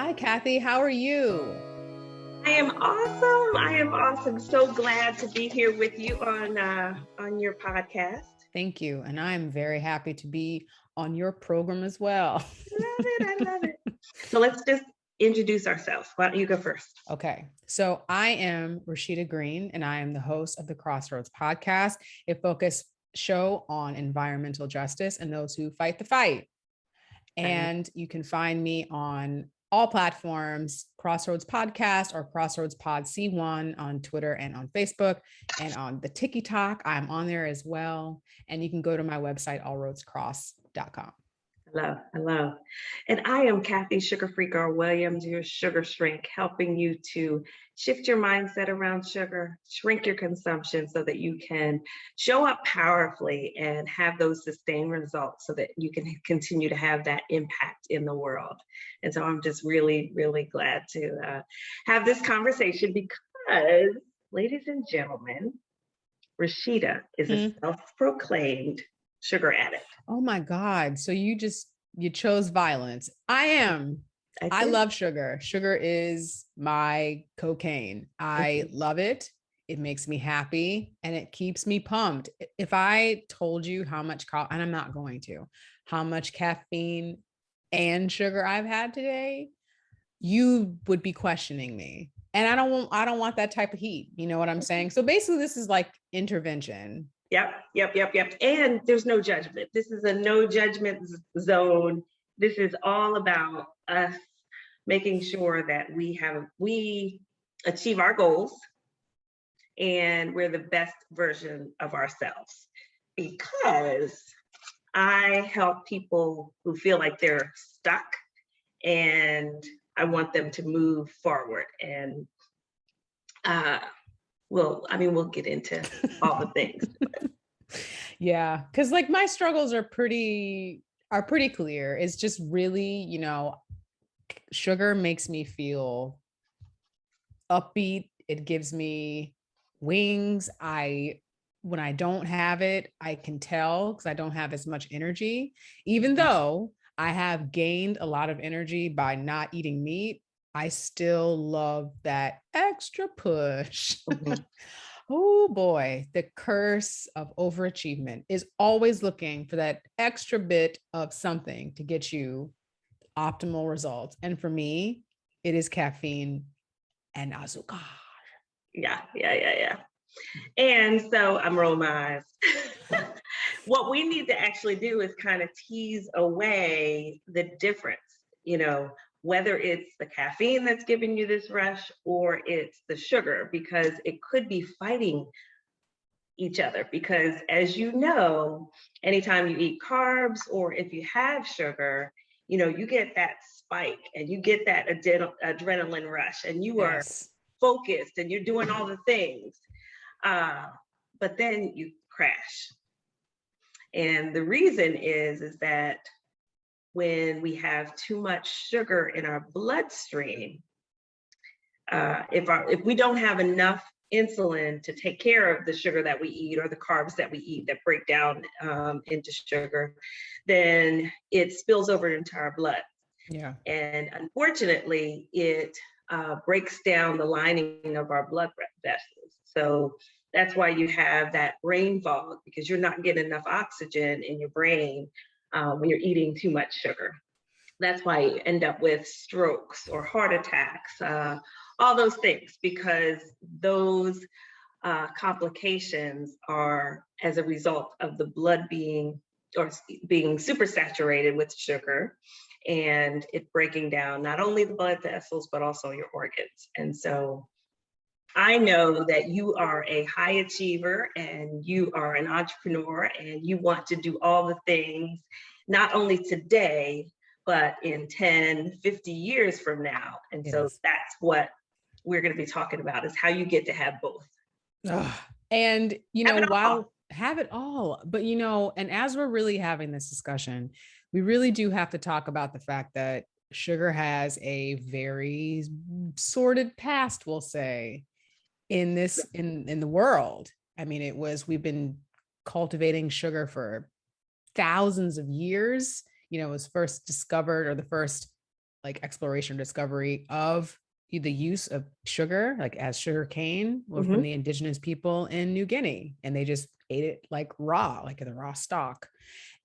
Hi, Kathy. How are you? I am awesome. I am awesome. So glad to be here with you on your podcast. Thank you. And I'm very happy to be on your program as well. Love it. I love it. So let's just introduce ourselves. Why don't you go first? Okay. So I am Rashida Green, and I am the host of the Crossroads podcast, a focus show on environmental justice and those who fight the fight. I And you can find me on all platforms, Crossroads Podcast or Crossroads Pod C1 on Twitter and on Facebook and on the TikTok. I'm on there as well. And you can go to my website, allroadscross.com. I love. And I am Kathy Sugar Free Girl Williams, your sugar shrink, helping you to shift your mindset around sugar, shrink your consumption so that you can show up powerfully and have those sustained results so that you can continue to have that impact in the world. And so I'm just really, really glad to have this conversation because, ladies and gentlemen, Rashida is a Mm. self-proclaimed sugar addict. Oh my God. So you chose violence. I am. I I did. love sugar. Sugar is my cocaine. I Mhm. love it. It makes me happy and it keeps me pumped. If I told you how much, and I'm not going to, how much caffeine and sugar I've had today, you would be questioning me. And I don't want that type of heat. You know what I'm saying? So basically, this is like intervention. Yep. And there's no judgment. This is a no judgment zone. This is all about us making sure that we achieve our goals and we're the best version of ourselves. Because I help people who feel like they're stuck and I want them to move forward. And uh, we'll get into all the things. Yeah, because like my struggles are pretty clear. It's just really, sugar makes me feel upbeat. It gives me wings. I When I don't have it, I can tell because I don't have as much energy. Even though I have gained a lot of energy by not eating meat, I still love that extra push. Mhm. Oh boy, the curse of overachievement is always looking for that extra bit of something to get you optimal results. And for me, it is caffeine and azúcar. Yeah. And so I'm rolling my eyes. What we need to actually do is kind of tease away the difference, whether it's the caffeine that's giving you this rush or it's the sugar, because it could be fighting each other. Because as you know, anytime you eat carbs or if you have sugar, you get that spike and you get that adrenaline rush and you are Yes. focused and you're doing all the things. Uh, but then you crash. And the reason is that when we have too much sugar in our bloodstream, if we don't have enough insulin to take care of the sugar that we eat or the carbs that we eat that break down into sugar, then it spills over into our blood. Yeah. And unfortunately, it breaks down the lining of our blood vessels. So that's why you have that brain fog, because you're not getting enough oxygen in your brain when you're eating too much sugar. That's why you end up with strokes or heart attacks, all those things, because those complications are as a result of the blood being super saturated with sugar and it breaking down not only the blood vessels but also your organs. And so I know that you are a high achiever and you are an entrepreneur and you want to do all the things, not only today, but in 10, 50 years from now. And so Yes. that's what we're going to be talking about, is how you get to have both. Ugh. And, Have it all. while have it all, but, and as we're really having this discussion, we really do have to talk about the fact that sugar has a very sordid past, we'll say, in the world. I mean, we've been cultivating sugar for thousands of years. It was first discovered, or the first like exploration discovery of the use of sugar, like as sugar cane, were from the indigenous people in New Guinea, and they just ate it like raw, like in the raw stalk.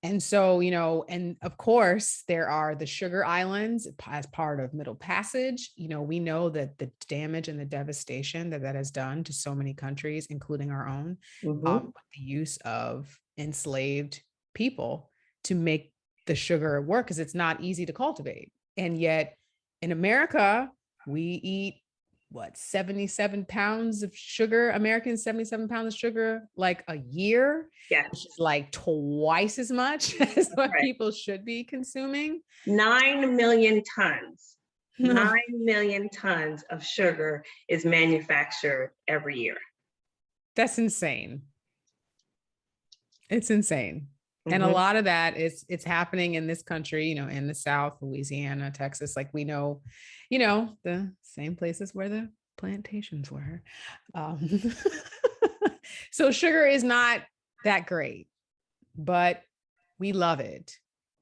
And so, and of course, there are the sugar islands as part of Middle Passage. We know that the damage and the devastation that has done to so many countries, including our own, with the use of enslaved people to make the sugar work, because it's not easy to cultivate. And yet in America, we eat 77 pounds of sugar, Americans, 77 pounds of sugar, like a year. Yeah. Which is like twice as much as what people should be consuming. 9 million tons. 9 million tons of sugar is manufactured every year. That's insane. It's insane. And a lot of that it's happening in this country, in the South, Louisiana, Texas, like we know, the same places where the plantations were. So sugar is not that great, but we love it.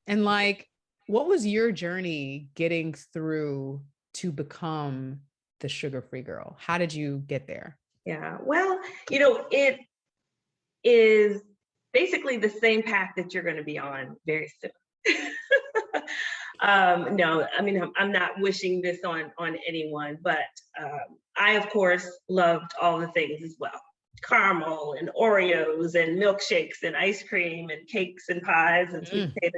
And like, what was your journey getting through to become the sugar-free girl? How did you get there? Yeah, well, it is basically the same path that you're going to be on very soon. No, I mean, I'm not wishing this on anyone, but I, of course, loved all the things as well. Caramel and Oreos and milkshakes and ice cream and cakes and pies and sweet potato.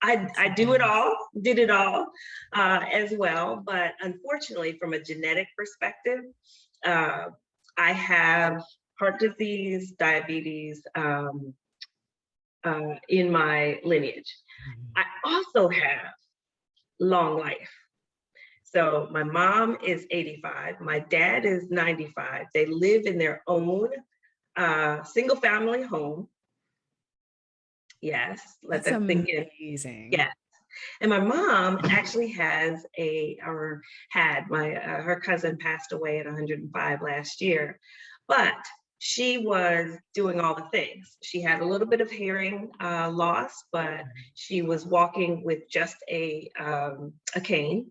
I did it all as well. But unfortunately, from a genetic perspective, I have heart disease, diabetes in my lineage. I also have long life. So my mom is 85, my dad is 95. They live in their own single family home. Yes, let That's that sink in. Amazing. Yes. And my mom actually had her cousin passed away at 105 last year, but she was doing all the things. She had a little bit of hearing loss, but she was walking with just a cane,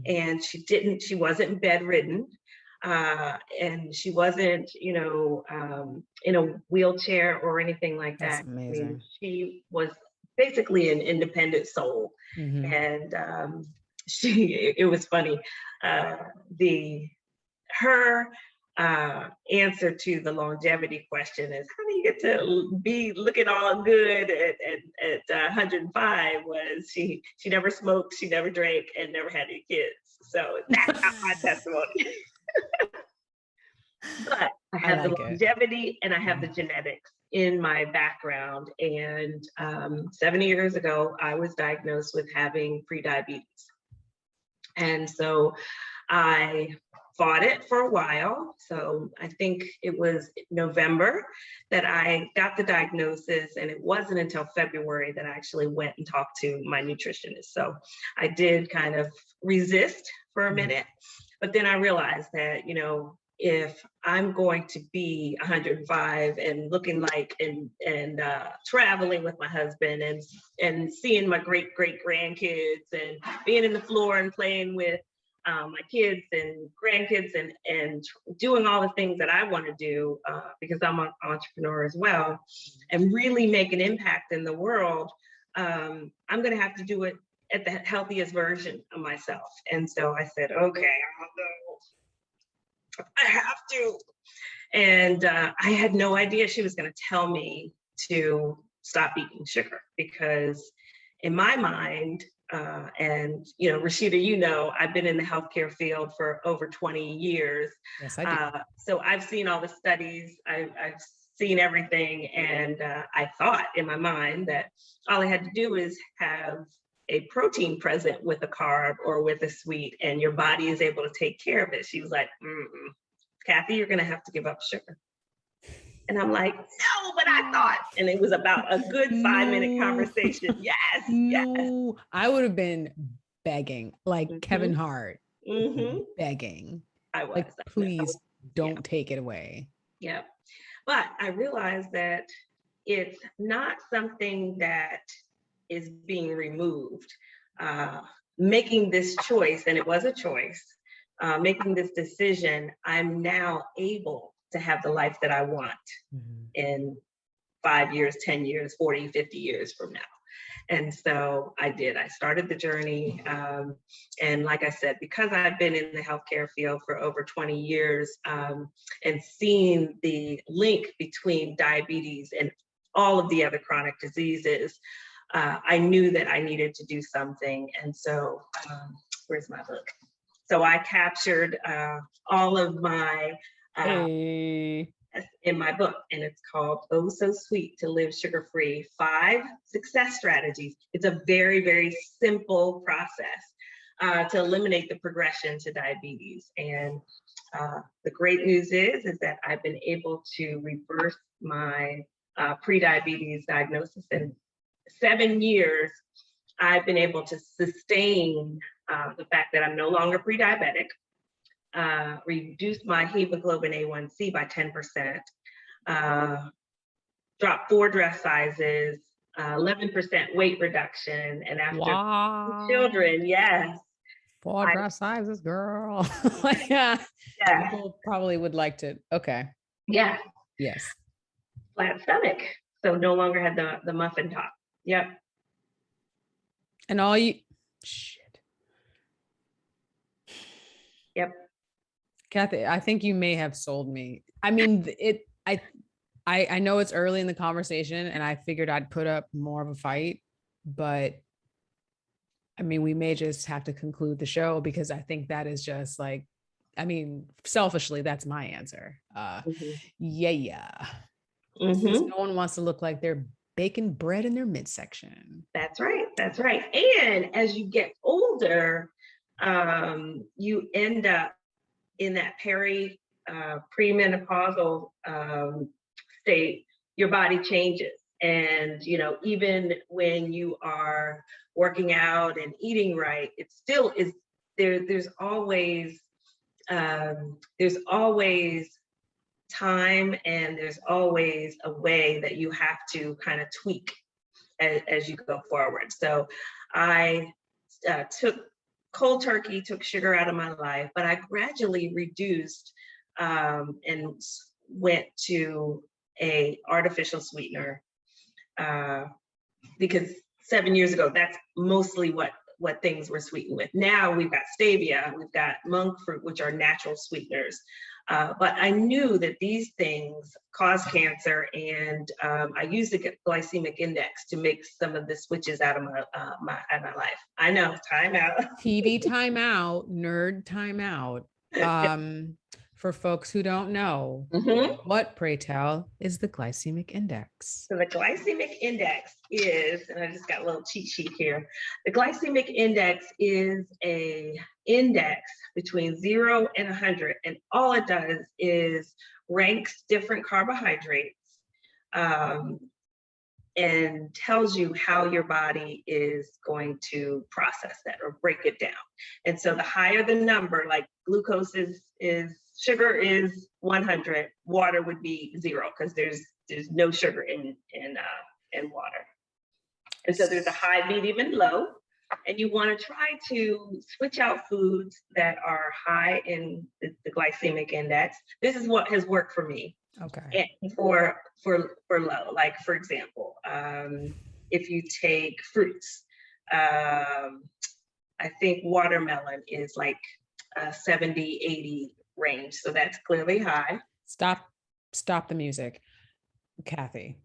and she wasn't bedridden, and she wasn't, in a wheelchair or anything like that. That's amazing. I mean, she was basically an independent soul. And it was funny. Her answer to the longevity question is, how do you get to be looking all good at 105? Was she never smoked, she never drank, and never had any kids. So that's not my testimony. But I have the longevity and I have the genetics in my background. And 7 years ago, I was diagnosed with having prediabetes. And so I fought it for a while. So I think it was November that I got the diagnosis, and it wasn't until February that I actually went and talked to my nutritionist. So I did kind of resist for a minute, but then I realized that, if I'm going to be 105 and looking like and traveling with my husband and seeing my great grandkids and being in the floor and playing with my kids and grandkids and doing all the things that I want to do because I'm an entrepreneur as well, and really make an impact in the world, I'm going to have to do it at the healthiest version of myself. And so I said, okay, I'll go. I have to. And I had no idea she was going to tell me to stop eating sugar, because in my mind, and Rashida, I've been in the healthcare field for over 20 years. Yes, I do. So I've seen all the studies, I've seen everything, and I thought in my mind that all I had to do is have a protein present with a carb or with a sweet, and your body is able to take care of it. She was like, Kathy, you're going to have to give up sugar. And I'm like, no, but I thought, and it was about a good 5-minute conversation. Yes. No, I would have been begging, like Kevin Hart, begging. I was. Like, please don't take it away. Yeah. But I realized that it's not something that is being removed. making this choice, and it was a choice, making this decision, I'm now able to have the life that I want Mhm. in 5 years, 10 years, 40, 50 years from now. And so I did. I started the journey. And like I said, because I've been in the healthcare field for over 20 years and seen the link between diabetes and all of the other chronic diseases, I knew that I needed to do something. And so, where's my book? So I captured all of my Hey. in my book, and it's called Oh So Sweet to Live Sugar Free, 5 Success Strategies. It's a very, very simple process to eliminate the progression to diabetes. And the great news is that I've been able to reverse my pre-diabetes diagnosis in 7 years. I've been able to sustain the fact that I'm no longer pre-diabetic, reduced my hemoglobin A1C by 10%, dropped 4 dress sizes, 11% weight reduction, and after Wow. children, yes, 4 I, dress sizes, girl. Like, yeah. yes, People probably would like to. Okay. yes, Yes. flat stomach. So no longer had the muffin top. Yep. And all you shit. Yep. Kathy, I think you may have sold me. I mean, I know it's early in the conversation and I figured I'd put up more of a fight, but I mean, we may just have to conclude the show because I think that is just like, I mean, selfishly, that's my answer. Mm-hmm. Yeah. Because Mm-hmm. no one wants to look like they're baking bread in their midsection. That's right. That's right. And as you get older, you end up in that premenopausal state. Your body changes, and even when you are working out and eating right, it still is there. There's always time, and there's always a way that you have to kind of tweak as you go forward. So I took cold turkey, took sugar out of my life, but I gradually reduced and went to a artificial sweetener because 7 years ago, that's mostly what things were sweetened with. Now we've got stevia, we've got monk fruit, which are natural sweeteners. But I knew that these things cause cancer, and I used the glycemic index to make some of the switches out of my life. I know, time out. TV timeout, nerd timeout. For folks who don't know, Mhm. what, pray tell, is the glycemic index? So the glycemic index is, and I just got a little cheat sheet here. The glycemic index is a index between 0 and 100, and all it does is ranks different carbohydrates um, and tells you how your body is going to process that or break it down. And so the higher the number, like glucose is sugar is 100, water would be 0 because there's no sugar in water. And so there's a high, medium, and low. And you want to try to switch out foods that are high in the glycemic index. This is what has worked for me. Okay. And for low, like for example, if you take fruits, I think watermelon is like 70, 80 range. So that's clearly high. Stop the music. Kathy,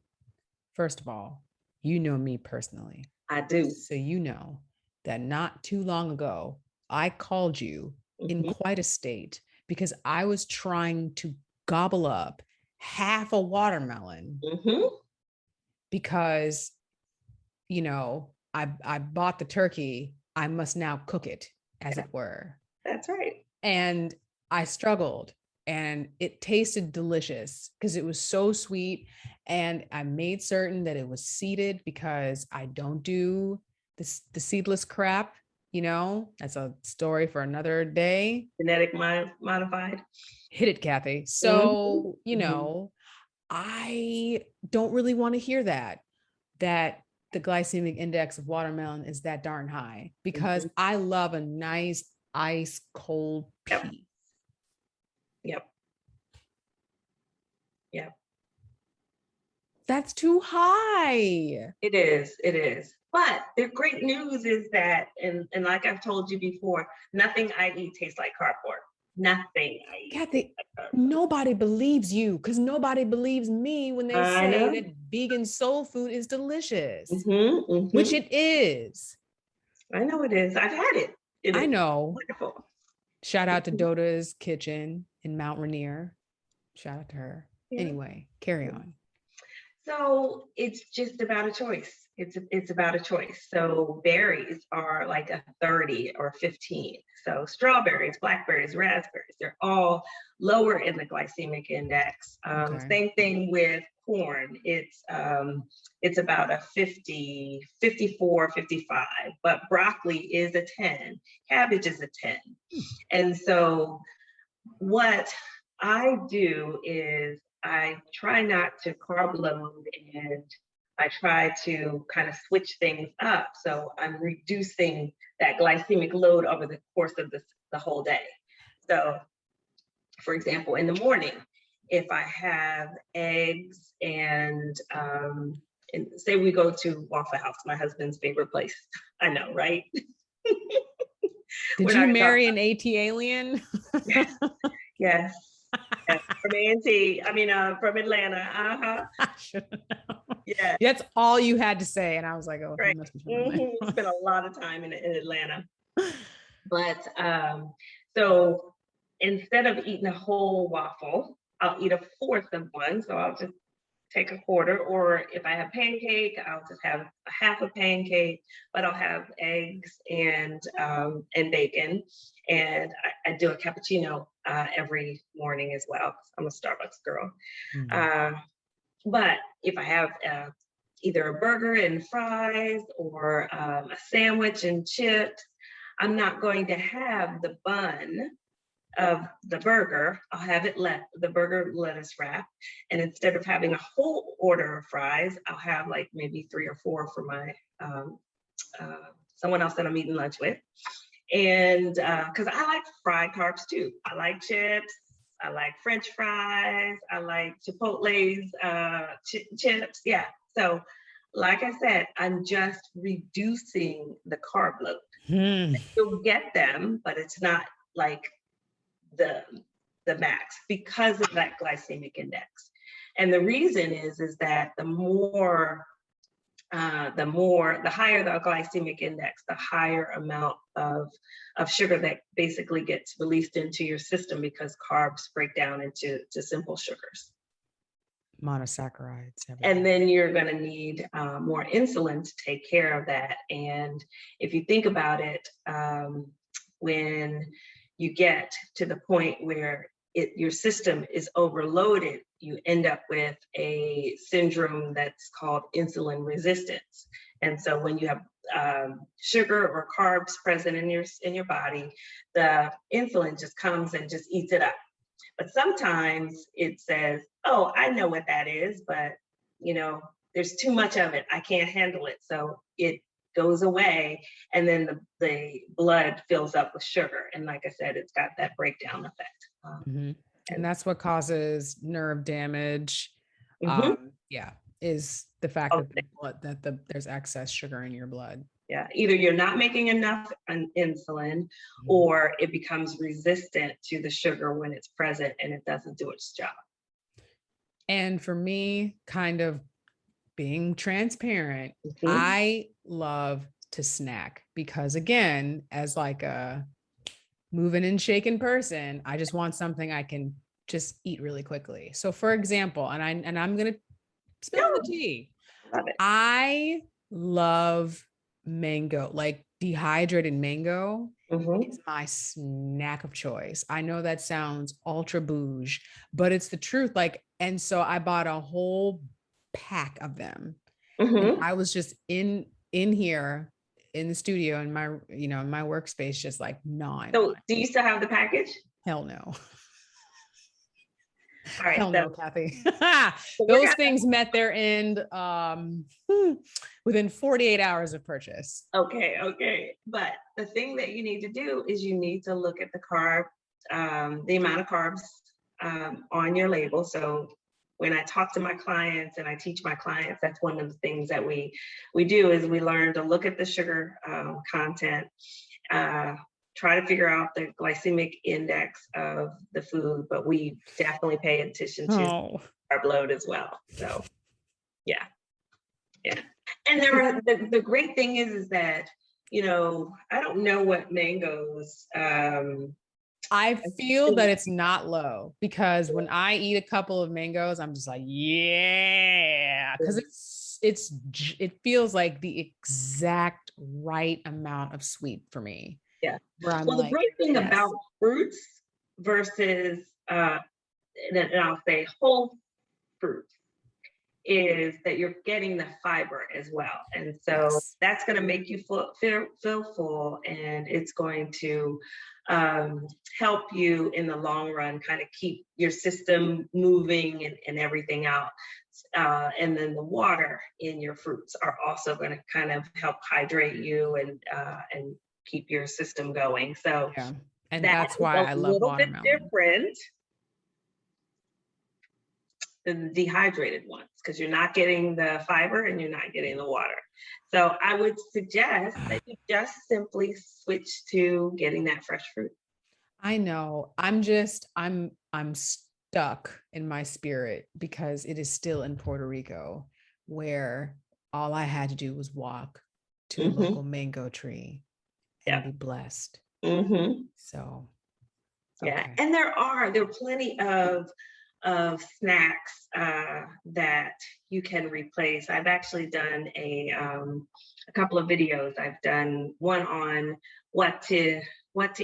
first of all, you know me personally. I do. So you know that not too long ago, I called you in quite a state because I was trying to gobble up half a watermelon because, I bought the turkey. I must now cook it, as it were. That's right. And I struggled, and it tasted delicious because it was so sweet. And I made certain that it was seeded because I don't do the seedless crap. That's a story for another day. Genetic modified. Hit it, Kathy. So, I don't really want to hear that the glycemic index of watermelon is that darn high, because Mhm. I love a nice ice cold Yep. piece. Yep. Yep. That's too high. It is. It is. But the great news is that, and like I've told you before, nothing I eat tastes like cardboard. Nothing I eat Kathy, tastes like cardboard. nobody believes you, because nobody believes me when they I say know. that vegan soul food is delicious, which Mm-hmm. it is. I know it is. I've had it. It I is know. wonderful. Shout out to Mhm. Doda's Kitchen in Mount Rainier. Shout out to her. Yeah. Anyway, carry on. So it's just about a choice. It's about a choice. So berries are like a 30 or 15. So strawberries, blackberries, raspberries, they're all lower in the glycemic index. Okay. Same thing with corn. It's about a 50, 54, 55. But broccoli is a 10. Cabbage is a 10. And so what I do is I try not to carb load, and I try to kind of switch things up. So I'm reducing that glycemic load over the course of the whole day. So, for example, in the morning, if I have eggs and say we go to Waffle House, my husband's favorite place. I know, right? Did We're you not gonna talk marry an AT alien? about yes. Yes, from A&T, from Atlanta. Uh-huh. I should know. Yeah, That's all you had to say. And I was like, oh, he right. must be from Atlanta. Spent a lot of time in Atlanta. But so instead of eating a whole waffle, I'll eat a fourth of one. So I'll just take a quarter, or if I have pancake, I'll just have a half a pancake, but I'll have eggs and bacon, and I do a cappuccino every morning as well. I'm a Starbucks girl. Mhm. Uh, but if I have either a burger and fries or a sandwich and chips, I'm not going to have the bun of the burger. I'll have it the burger lettuce wrap. And instead of having a whole order of fries, I'll have like maybe 3 or 4 for my someone else that I'm eating lunch with. And because I like fried carbs too. I like chips. I like French fries. I like Chipotle's chips. Yeah. So, like I said, I'm just reducing the carb load. Hmm. You'll get them, but it's not like the max because of that glycemic index. And the reason is that the higher the glycemic index, the higher amount of sugar that basically gets released into your system, because carbs break down into simple sugars. Monosaccharides. And then you're going to need more insulin to take care of that. And if you think about it, when you get to the point where your system is overloaded, you end up with a syndrome that's called insulin resistance. And so when you have sugar or carbs present in your body, the insulin just comes and just eats it up. But sometimes it says, oh, I know what that is, but there's too much of it. I can't handle it. So it goes away, and then the blood fills up with sugar. And like I said, it's got that breakdown effect. Mm-hmm. And that's what causes nerve damage. Mhm. Yeah, is the fact Oh, that there's excess sugar in your blood. yeah, either you're not making enough insulin, or it becomes resistant to the sugar when it's present and it doesn't do its job. And for me, kind of being transparent, Mhm. I love to snack, because again, as like a moving and shaking person, I just want something I can just eat really quickly. So for example, and I'm going to spill the tea. Love it. I love mango, like dehydrated mango. Mhm. It's my snack of choice. I know that sounds ultra bouge, but it's the truth. Like, and so I bought a whole pack of them. And Mhm. I was just in here in the studio in my, in my workspace, just like gnawing So on. do you still have the package? Hell no. All right, Hell no, so, Kathy. so we're Those gonna, things met their end within 48 hours of purchase. okay. But the thing that you need to do is you need to look at the carb, the amount of carbs on your label. So when I talk to my clients and I teach my clients, that's one of the things that we do is we learn to look at the sugar content, try to figure out the glycemic index of the food, but we definitely pay attention to Oh, carb load as well. So yeah, yeah. And there are, the great thing is that, I don't know what mangoes, I feel that it's not low because when I eat a couple of mangoes, I'm just like, yeah, because it feels like the exact right amount of sweet for me. yeah. Where I'm Well, the like, great thing yes. about fruits versus, and I'll say whole fruits, is that you're getting the fiber as well. And so Yes. that's going to make you feel full, and it's going to help you in the long run kind of keep your system moving and everything out. And then the water in your fruits are also going to kind of help hydrate you and keep your system going. So Yeah. And that that's is why a I love little bit watermelon. different than the dehydrated ones because you're not getting the fiber and you're not getting the water. So I would suggest that you just simply switch to getting that fresh fruit. I know. I'm stuck in my spirit because it is still in Puerto Rico where all I had to do was walk to a local mango tree and Yeah. be blessed. So Yeah. okay. And there are plenty of snacks that you can replace. I've actually done a couple of videos. I've done one on what to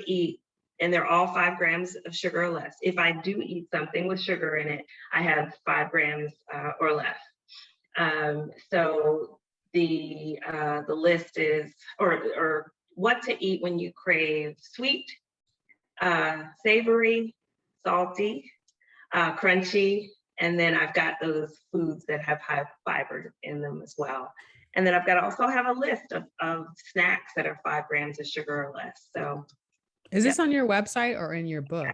eat, and they're all 5 grams of sugar or less. If I do eat something with sugar in it, I have 5 grams or less. So the list is, or what to eat when you crave sweet, savory, salty, crunchy, and then I've got those foods that have high fiber in them as well. And then I've got to also have a list of snacks that are 5 grams of sugar or less. So Is this on your website or in your book?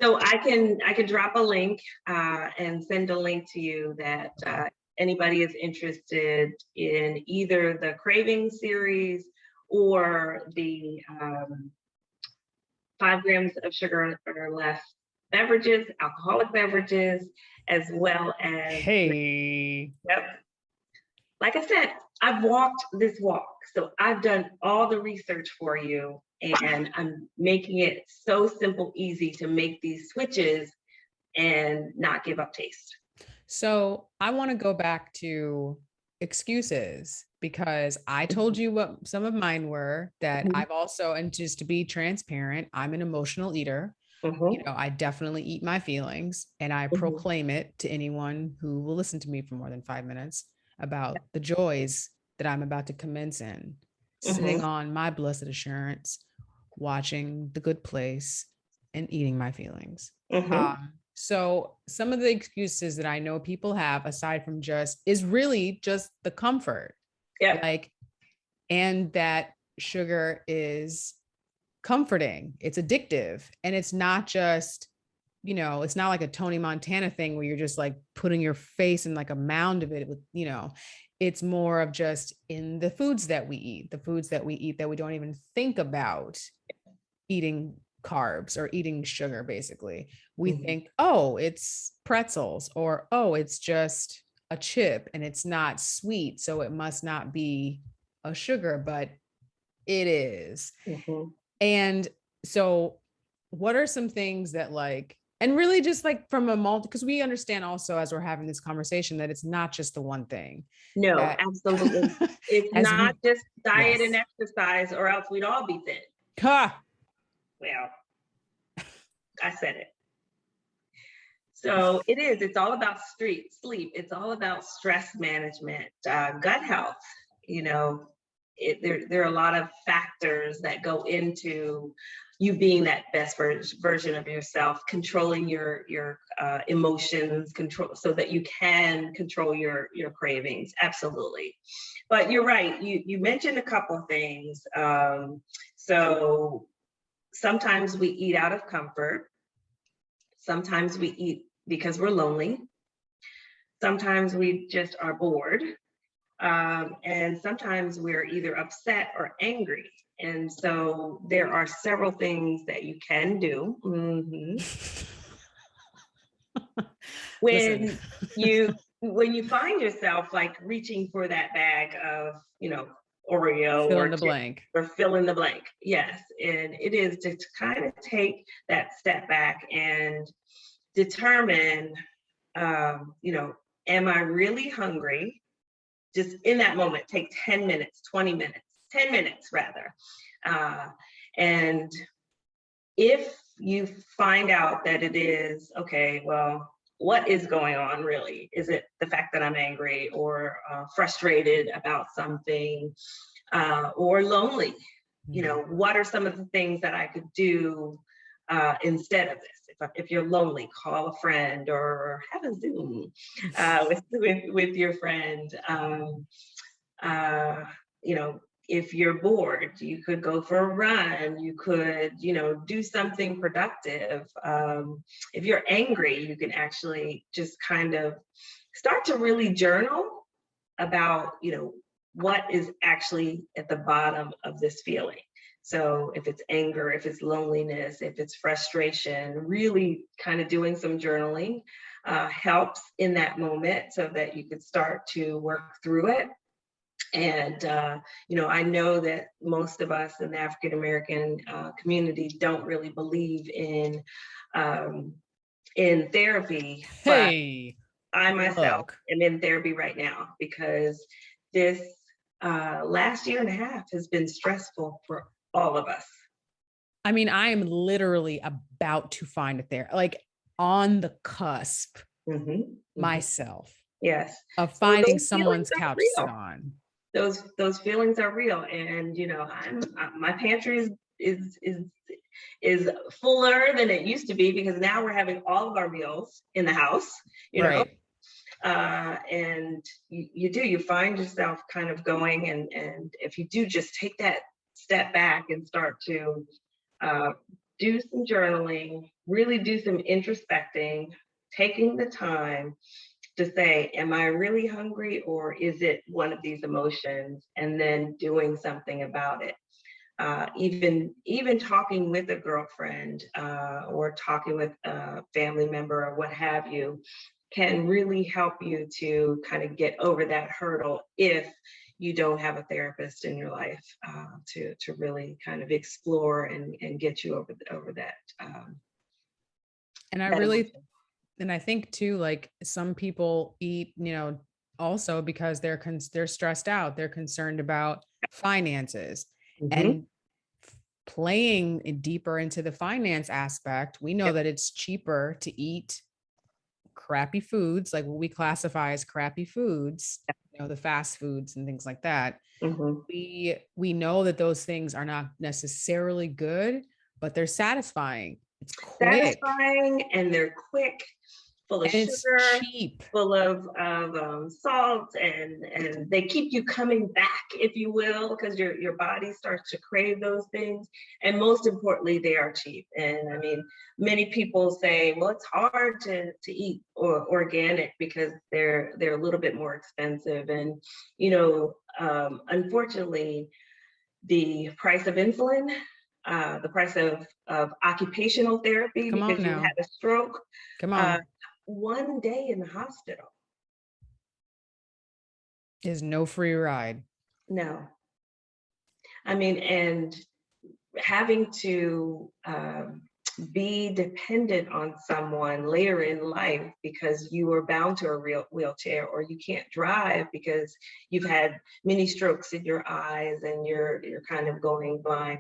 so I can drop a link and send a link to you that anybody is interested in either the craving series or the 5 grams of sugar or less beverages, alcoholic beverages, as well as. Hey. Yep. Like I said, I've walked this walk. So I've done all the research for you, and I'm making it so simple, easy to make these switches and not give up taste. So I want to go back to excuses because I told you what some of mine were that I've also, and just to be transparent, I'm an emotional eater. I definitely eat my feelings and I proclaim it to anyone who will listen to me for more than 5 minutes about the joys that I'm about to commence in, sitting on my blessed assurance, watching The Good Place and eating my feelings. So some of the excuses that I know people have aside from is really just the comfort. Yeah. And that sugar is comforting. It's addictive. And it's not just, it's not like a Tony Montana thing where you're just like putting your face in like a mound of it with, it's more of just in the foods that we eat that we don't even think about eating carbs or eating sugar. Basically we think, oh, it's pretzels, or oh, it's just a chip and it's not sweet, so it must not be a sugar, but it is. And so what are some things that and really just from a because we understand also as we're having this conversation that it's not just the one thing. No, absolutely. It's not just diet and exercise, or else we'd all be thin. Well, I said it. So it's all about sleep. It's all about stress management, gut health. There are a lot of factors that go into you being that best version of yourself, controlling your emotions, control so that you can control your cravings. Absolutely. But you're right. You mentioned a couple of things. So sometimes we eat out of comfort. Sometimes we eat because we're lonely. Sometimes we just are bored. And sometimes we're either upset or angry. And so there are several things that you can do. When you find yourself like reaching for that bag of, Oreo fill or in the blank. or fill in the blank. Yes. And it is to kind of take that step back and determine, am I really hungry? Just in that moment, take 10 minutes, 20 minutes, 10 minutes rather. And if you find out that it is, okay, well, what is going on really? Is it the fact that I'm angry or frustrated about something or lonely? What are some of the things that I could do instead of this? If you're lonely, call a friend or have a Zoom with your friend. If you're bored, you could go for a run. You could, do something productive. If you're angry, you can actually just kind of start to really journal about, what is actually at the bottom of this feeling. So if it's anger, if it's loneliness, if it's frustration, really kind of doing some journaling helps in that moment so that you could start to work through it. And, I know that most of us in the African-American community don't really believe in therapy, Hey, but I myself am in therapy right now because this last year and a half has been stressful for all of us. I mean, I am literally about to find it there, like on the cusp myself. Yes. Of finding someone's couch to sit on. Those feelings are real, and my pantry is fuller than it used to be because now we're having all of our meals in the house. Right. And you find yourself kind of going, and if you do just take that step back and start to do some journaling, really do some introspecting, taking the time to say, am I really hungry or is it one of these emotions? And then doing something about it. Even talking with a girlfriend or talking with a family member or what have you can really help you to kind of get over that hurdle if you don't have a therapist in your life to really kind of explore and get you over that. And I really emotion. And I think too, like some people eat, also because they're stressed out, they're concerned about finances and playing deeper into the finance aspect. We know that it's cheaper to eat crappy foods, like what we classify as crappy foods, the fast foods and things like that. We know that those things are not necessarily good, but they're satisfying. It's quick. Satisfying and they're quick, full of sugar, cheap, full of salt, and they keep you coming back, if you will, because your body starts to crave those things. And most importantly, they are cheap. And I mean, many people say, well, it's hard to eat organic because they're a little bit more expensive. And unfortunately, the price of insulin, the price of occupational therapy because you had a stroke. Come on. One day in the hospital is no free ride. No. I mean, and having to be dependent on someone later in life because you are bound to a real wheelchair, or you can't drive because you've had many strokes in your eyes and you're kind of going blind.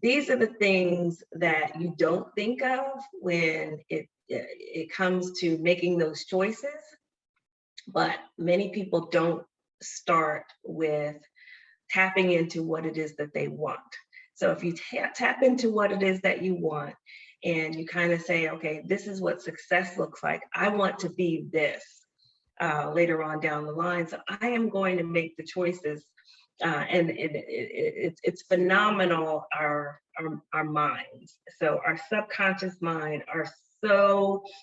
These are the things that you don't think of when it comes to making those choices, but many people don't start with tapping into what it is that they want. So if you tap into what it is that you want, and you kind of say, okay, this is what success looks like. I want to be this later on down the line. So I am going to make the choices. It's phenomenal, our minds. So our subconscious mind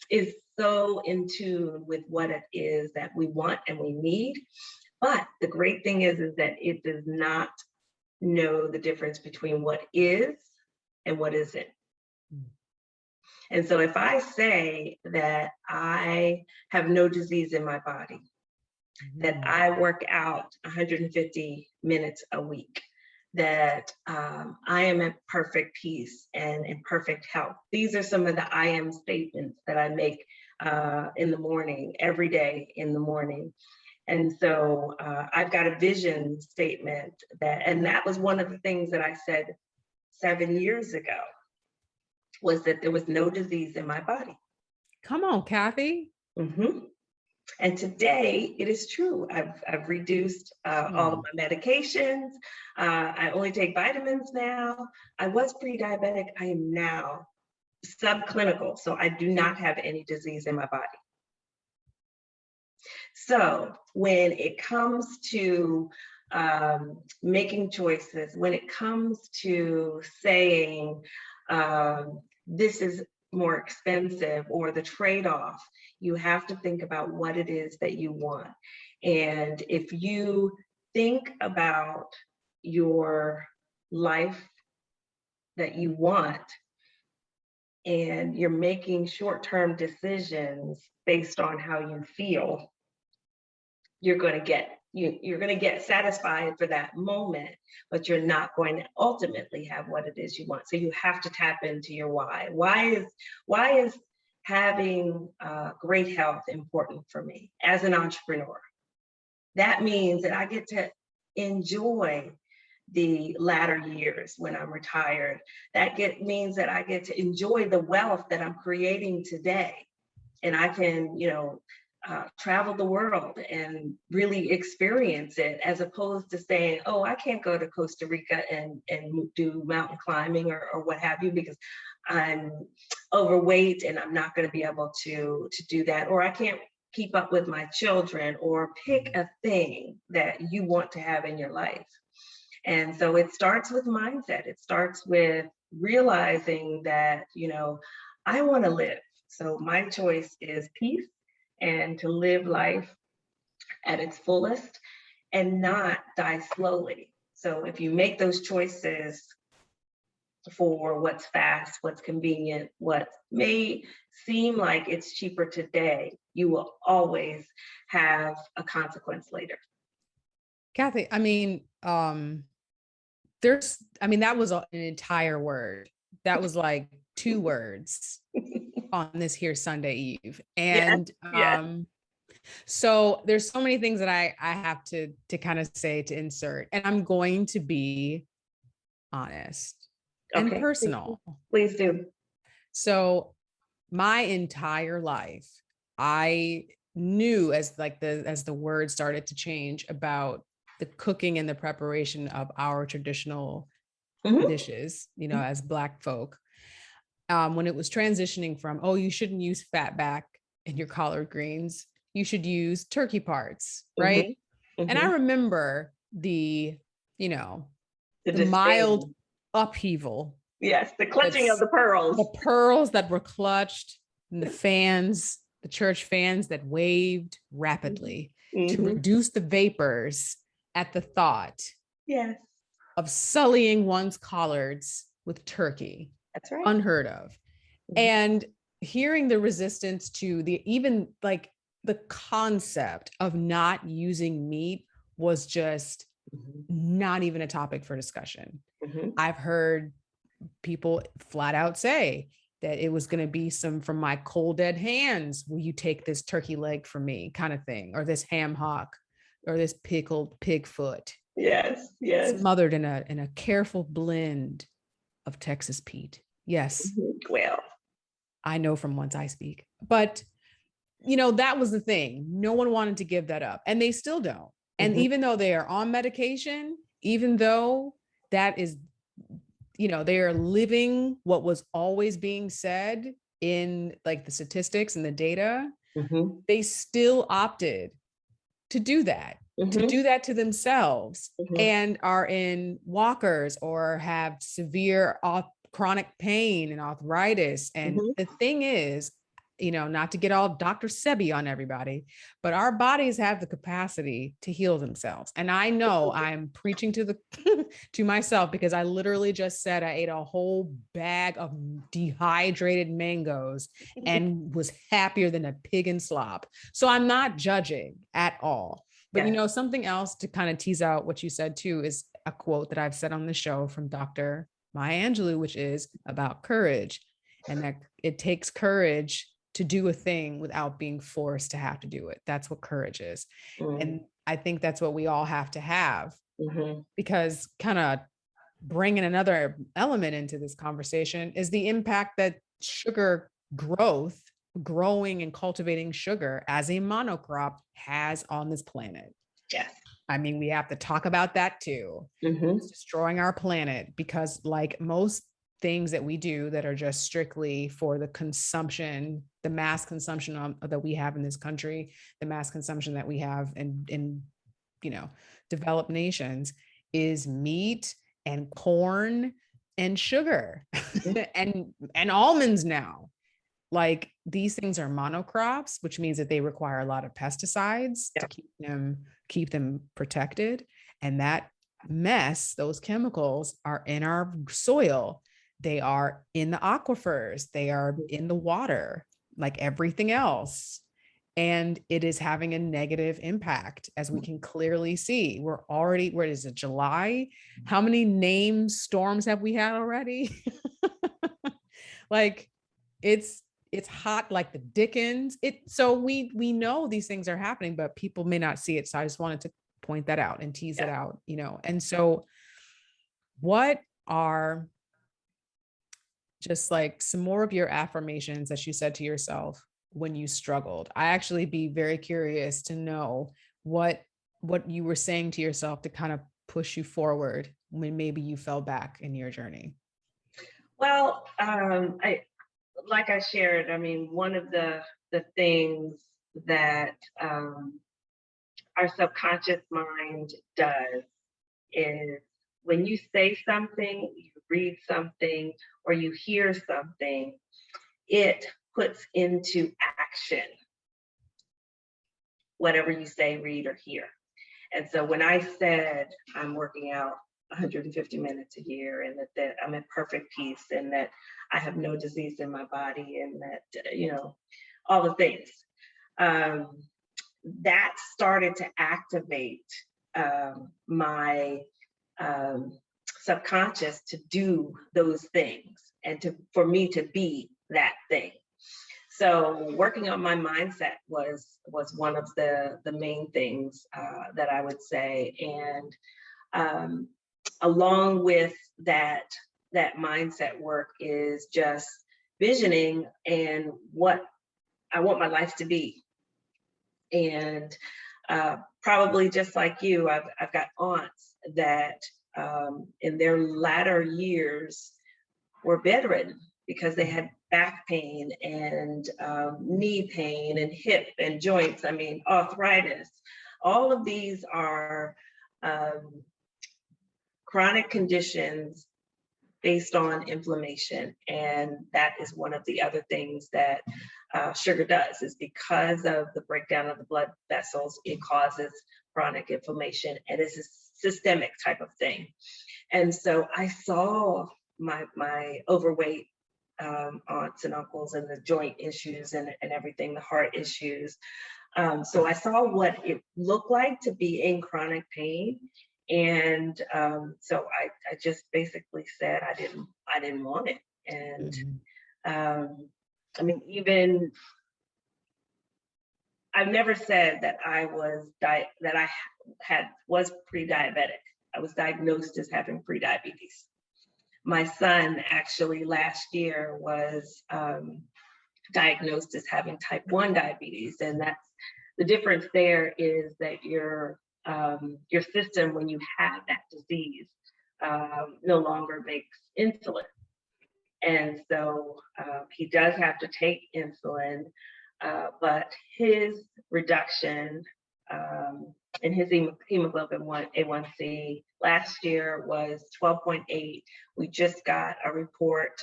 is so in tune with what it is that we want and we need. But the great thing is that it does not know the difference between what is and what isn't. And so if I say that I have no disease in my body, that I work out 150 minutes a week, that I am in perfect peace and in perfect health. These are some of the I am statements that I make in the morning, every day in the morning. And so I've got a vision statement and that was one of the things that I said 7 years ago, was that there was no disease in my body. Come on, Kathy. Mm-hmm. And today it is true. I've reduced all of my medications. I only take vitamins now. I was pre-diabetic. I am now subclinical. So I do not have any disease in my body. So when it comes to making choices, when it comes to saying this is more expensive or the trade-off, you have to think about what it is that you want. And if you think about your life that you want and you're making short-term decisions based on how you feel, you're going to get satisfied for that moment, but you're not going to ultimately have what it is you want. So you have to tap into your why. Why is having great health important for me as an entrepreneur? That means that I get to enjoy the latter years when I'm retired. Means that I get to enjoy the wealth that I'm creating today. And I can, travel the world and really experience it, as opposed to saying, oh, I can't go to Costa Rica and do mountain climbing or what have you, because I'm overweight and I'm not going to be able to do that, or I can't keep up with my children, or pick a thing that you want to have in your life. And so it starts with mindset. It starts with realizing that, I want to live. So my choice is peace, and to live life at its fullest and not die slowly. So if you make those choices for what's fast, what's convenient, what may seem like it's cheaper today, you will always have a consequence later. Kathy, that was an entire word. That was like 2 words on this here Sunday Eve. And yes. So there's so many things that I have to kind of say, to insert, and I'm going to be honest and personal. Please do. So my entire life, I knew as the word started to change about the cooking and the preparation of our traditional dishes, as Black folk, when it was transitioning from, oh, you shouldn't use fat back in your collard greens, you should use turkey parts, right? And I remember the mild upheaval. Yes, the clutching of the pearls. The pearls that were clutched, and the church fans that waved rapidly to reduce the vapors at the thought of sullying one's collards with turkey. That's right. Unheard of. And hearing the resistance to the concept of not using meat was just not even a topic for discussion. I've heard people flat out say that it was going to be some from my cold dead hands, will you take this turkey leg from me, kind of thing, or this ham hock, or this pickled pig foot. Yes. Smothered in a careful blend of Texas Pete. Yes. Well, I know from whence I speak, but that was the thing. No one wanted to give that up, and they still don't. And even though they are on medication, even though that is you know, they are living what was always being said in like the statistics and the data, Mhm. they still opted to Mhm. do that to themselves, Mhm. and are in walkers or have severe chronic pain and arthritis. And Mhm. the thing is, you know, not to get all Dr. Sebi on everybody, but our bodies have the capacity to heal themselves. And I know I'm preaching to the to myself, because I literally just said I ate a whole bag of dehydrated mangoes and was happier than a pig in slop. So I'm not judging at all. But you Yes. know, something else to kind of tease out what you said too is a quote that I've said on the show from Dr. Maya Angelou, which is about courage, and that it takes courage to do a thing without being forced to have to do it. That's what courage is. Mm. And I think that's what we all have to have, Mhm. because kind of bringing another element into this conversation is the impact that sugar growth, growing and cultivating sugar as a monocrop, has on this planet. Yes. I mean, we have to talk about that too. It's Mhm. destroying our planet, because like most things that we do that are just strictly for the consumption, the mass consumption that we have in this country, the mass consumption that we have in you know, developed nations, is meat and corn and sugar Mhm. and almonds now. Like, these things are monocrops, which means that they require a lot of pesticides to Yeah. keep them protected. And that mess, those chemicals, are in our soil. They are in the aquifers. They are in the water, like everything else. And it is having a negative impact, as we can clearly see. We're already, where is it, July? How many named storms have we had already? Like, it's it's hot like the Dickens. So we know these things are happening, but people may not see it. So I just wanted to point that out and tease it Yeah. out, you know. And so, what are just like some more of your affirmations that you said to yourself when you struggled? I actually be very curious to know what you were saying to yourself to kind of push you forward when maybe you fell back in your journey. Well, I like I shared. I mean, one of the things that our subconscious mind does is when you say something, you read something, or you hear something, it puts into action whatever you say, read, or hear. And so when I said I'm working out 150 minutes a year, and that I'm in perfect peace, and that I have no disease in my body, and that, all the things, um, that started to activate my um, subconscious to do those things, and for me to be that thing. So working on my mindset was one of the main things that I would say. And um, along with that mindset work is just visioning and what I want my life to be. And probably just like you, I've got aunts that in their latter years were bedridden because they had back pain and knee pain and hip and joints. I mean, arthritis. All of these are um, chronic conditions based on inflammation. And that is one of the other things that sugar does, is because of the breakdown of the blood vessels, it causes chronic inflammation, and it's a systemic type of thing. And so I saw my overweight aunts and uncles, and the joint issues and everything, the heart issues. So I saw what it looked like to be in chronic pain. And so I just basically said I didn't want it. And Mhm. I mean, even I've never said that that I was pre-diabetic. I was diagnosed as having pre-diabetes. My son actually last year was diagnosed as having type 1 diabetes. And that's the difference there, is that your system, when you have that disease, no longer makes insulin. And so he does have to take insulin, but his reduction in his hemoglobin A1C last year was 12.8. We just got a report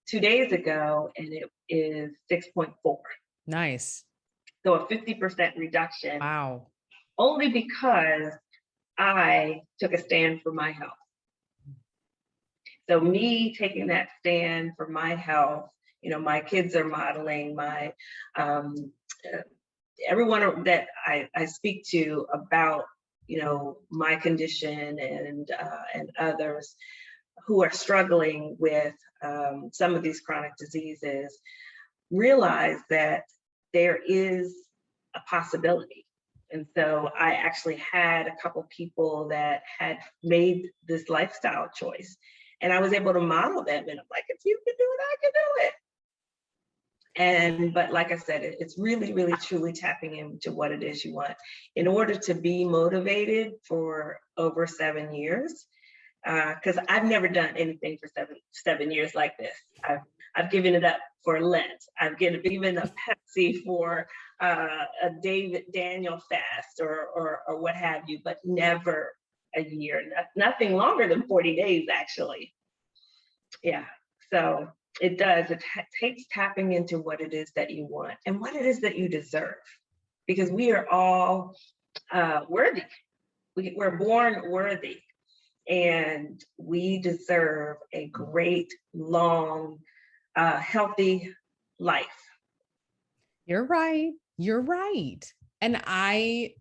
2 days ago, and it is 6.4. Nice. So a 50% reduction. Wow. Only because I took a stand for my health. So me taking that stand for my health, you know, my kids are modeling, my everyone that I speak to about, you know, my condition and others who are struggling with some of these chronic diseases, realize that there is a possibility. And so I actually had a couple people that had made this lifestyle choice, and I was able to model them. And I'm like, if you can do it, I can do it. And, but like I said, it's really, really, truly tapping into what it is you want. In order to be motivated for over 7 years, because I've never done anything for seven years like this. I've given it up for Lent. I've given up Pepsi for a David Daniel fast or what have you, but never a year. Nothing longer than 40 days, actually. Yeah. So it does. It takes tapping into what it is that you want and what it is that you deserve, because we are all worthy. We're born worthy. And we deserve a great, long, healthy life. You're right. You're right. And I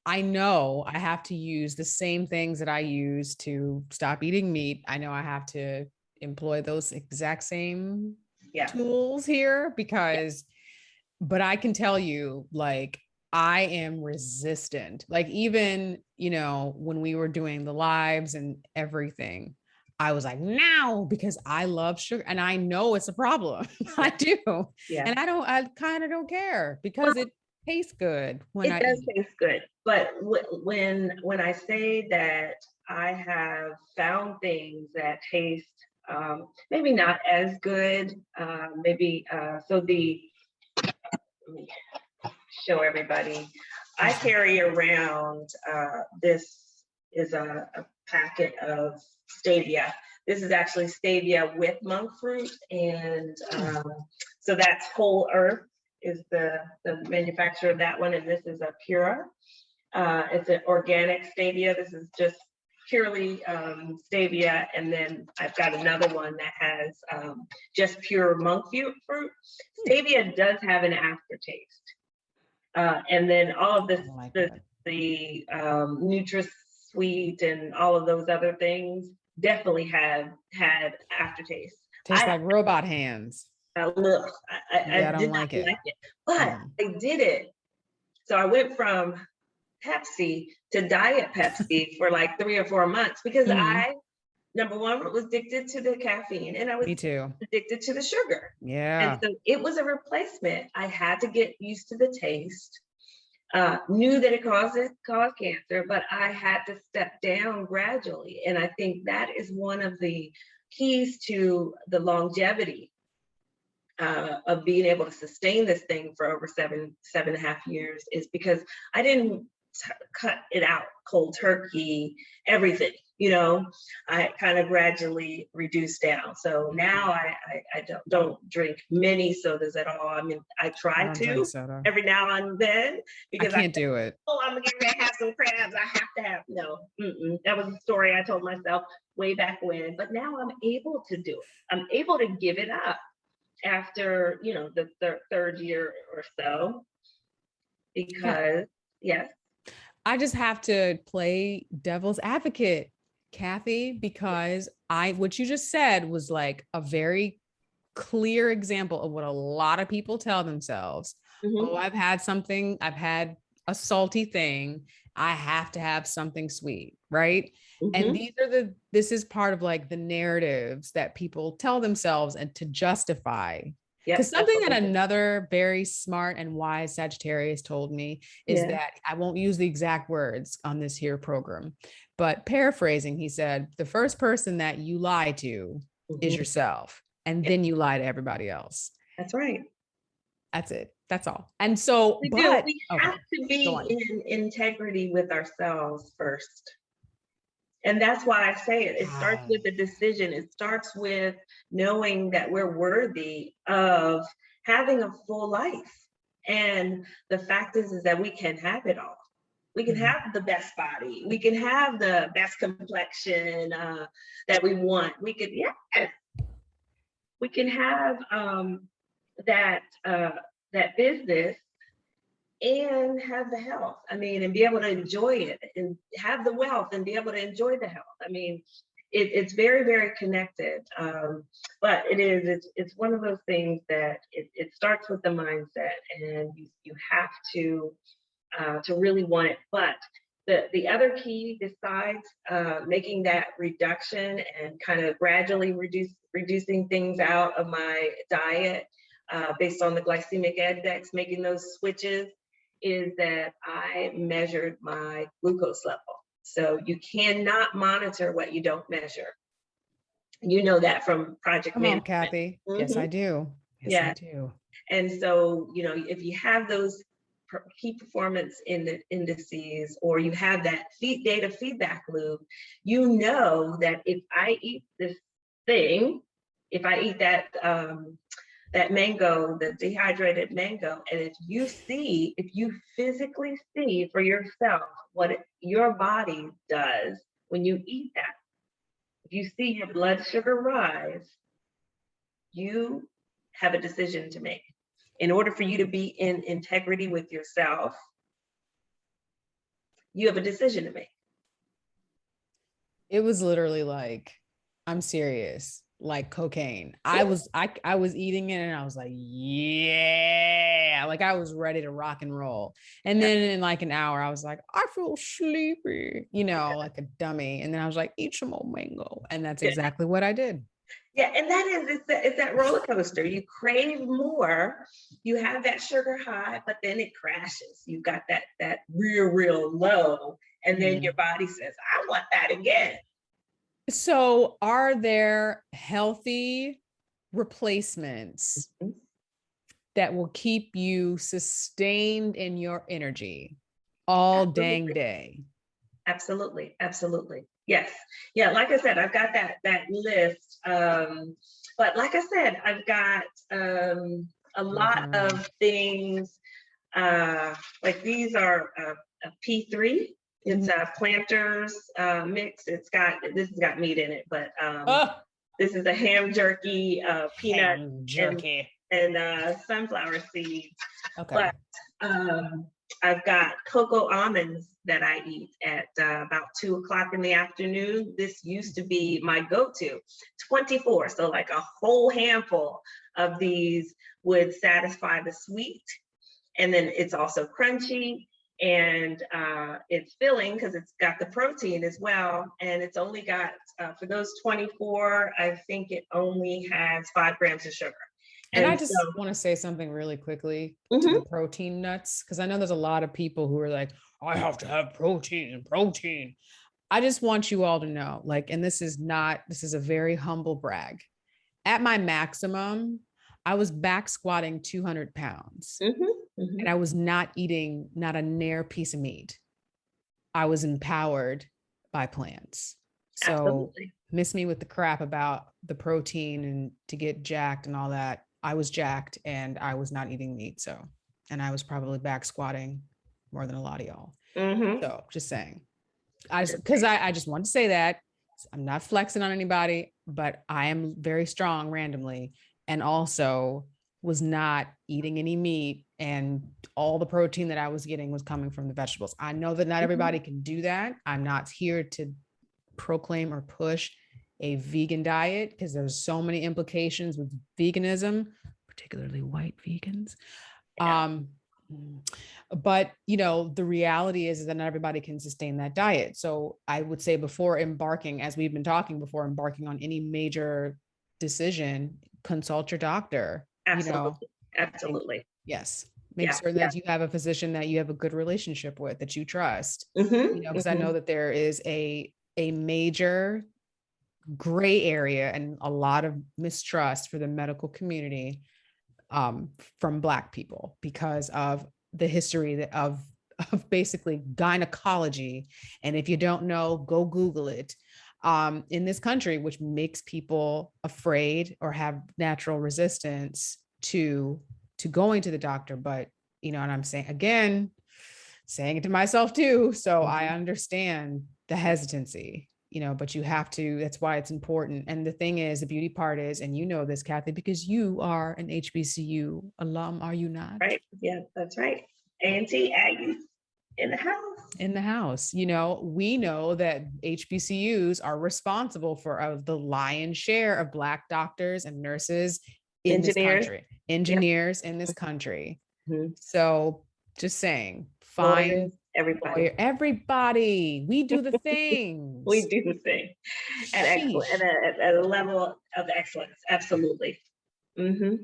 know I have to use the same things that I use to stop eating meat. I know I have to employ those exact same tools here because, but I can tell you, like, I am resistant. Like, even, you know, when we were doing the lives and everything, I was like, now, because I love sugar and I know it's a problem. I do. Yeah. And I kind of don't care because it tastes good when it does taste good. But when I say that I have found things that taste maybe not as good, maybe so the let me show everybody. I carry around this is a packet of stevia. This is actually stevia with monk fruit, and so that's Whole Earth is the manufacturer of that one, and this is a Pura. It's an organic stevia. This is just purely stevia, and then I've got another one that has just pure monk fruit. Stevia does have an aftertaste. And then all of this, the NutraSweet and all of those other things definitely had aftertaste. Tastes like robot hands. Look, I did not like it, but I did it. So I went from Pepsi to Diet Pepsi for like 3 or 4 months because I, number one, was addicted to the caffeine, and I was addicted to the sugar. Yeah. And so it was a replacement. I had to get used to the taste. Knew that it caused cancer, but I had to step down gradually. And I think that is one of the keys to the longevity of being able to sustain this thing for over 7.5 years, is because I didn't cut it out cold turkey, everything, you know. I kind of gradually reduced down. So now I don't drink many sodas at all. I mean, I try to every now and then because I can't do it. Oh, I'm gonna have some crabs. I have to have that was a story I told myself way back when. But now I'm able to do it. I'm able to give it up after, you know, the third year or so, because yes. I just have to play devil's advocate, Kathy, because what you just said was like a very clear example of what a lot of people tell themselves. Oh, I've had a salty thing. I have to have something sweet, right? And this is part of like the narratives that people tell themselves and to justify. Yep. Because That's something what that we do. another very smart and wise Sagittarius told me is Yeah. that I won't use the exact words on this here program, but paraphrasing, he said, the first person that you lie to is Mhm. yourself, and Yeah, then you lie to everybody else. that's right. That's it. That's all. And so, We do. but We okay, have to go be on. in integrity with ourselves first. And that's why I say it. It starts Ah, with a decision. It starts with knowing that we're worthy of having a full life. And the fact is that we can have it all. We can mhm. have the best body. We can have the best complexion that we want. We could, yes, we can have that that business and have the health. I mean, and be able to enjoy it and have the wealth and be able to enjoy the health. I mean, it's very, very connected. But it's one of those things that it starts with the mindset, and you have to really want it. But the other key, besides making that reduction and kind of gradually reducing things out of my diet based on the glycemic index, making those switches, is that I measured my glucose level. So you cannot monitor what you don't measure. You know that from project Come on, management. Kathy. Yes, I Mhm. do. Yes, I Yeah. do. And so, if you have those key performance in the indices, or you have that data feedback loop, you know that if I eat this thing, if I eat that mango, the dehydrated mango, and if you physically see for yourself what your body does when you eat that, if you see your blood sugar rise, you have a decision to make. In order for you to be in integrity with yourself, you have a decision to make. It was literally like, I'm serious, like cocaine. Yeah. I was eating it and I was like, yeah, like I was ready to rock and roll. And Yeah. then in like an hour, I was like, I feel sleepy, like a dummy. And then I was like, eat some more mango. And that's Yeah. exactly what I did. Yeah, and it's that roller coaster. You crave more, you have that sugar high, but then it crashes. You got that real low, and then your Mhm. body says, "I want that again." So, are there healthy replacements Mhm. that will keep you sustained in your energy all dang Absolutely, day? absolutely. Yes, yeah. Like I said, I've got that list. But like I said, I've got a I'm looking lot around. of things. Like these are a P3. It's Mhm. a planters mix. This has got meat in it, but Oh, this is a ham jerky, peanut ham and jerky. sunflower seeds. Okay. But um, I've got cocoa almonds that I eat at about 2 o'clock in the afternoon. This used to be my go-to, 24. So like a whole handful of these would satisfy the sweet, and then it's also crunchy, and it's filling because it's got the protein as well, and it's only got for those 24, I think it only has 5 grams of sugar. And I And just so want to say something really quickly to the mhm, protein nuts, because I know there's a lot of people who are like, I have to have protein and protein. I just want you all to know, like, and this is a very humble brag. At my maximum, I was back squatting 200 pounds mhm, and mhm, I was not eating not a near piece of meat. I was empowered by plants. So absolutely. miss me with the crap about the protein and to get jacked and all that. I was jacked and I was not eating meat. So, and I was probably back squatting more than a lot of y'all. Mhm. So just saying, I just want to say that I'm not flexing on anybody, but I am very strong randomly. And also was not eating any meat, and all the protein that I was getting was coming from the vegetables. I know that not Mhm. everybody can do that. I'm not here to proclaim or push a vegan diet because there's so many implications with veganism, particularly white vegans. Yeah. Um, but the reality is that not everybody can sustain that diet. So I would say before embarking, as we've been talking, before embarking on any major decision, consult your doctor. you know, Absolutely. Absolutely. yes, make Yeah. certain Yeah. that you have a physician that you have a good relationship with, that you trust, because I Hmm. know that there is a major gray area and a lot of mistrust for the medical community, from Black people, because of the history of basically gynecology. And if you don't know, go Google it, in this country, which makes people afraid or have natural resistance to going to the doctor. But and I'm saying again, saying it to myself too, so I Hmm. understand the hesitancy, but you have to. That's why it's important. And the thing is, the beauty part is, and you know this, Kathy, because you are an HBCU alum, are you not? Right. Yeah, that's right. A&T Aggies in the house. In the house, we know that HBCUs are responsible for the lion's share of Black doctors and nurses in this Engineers. country, Yep. engineers in this country. Mhm. So just saying, Lawyers, find everybody. lawyer, everybody, we do the We things. do the thing at excellent Sheesh. at a level of excellence. Absolutely. Hmm.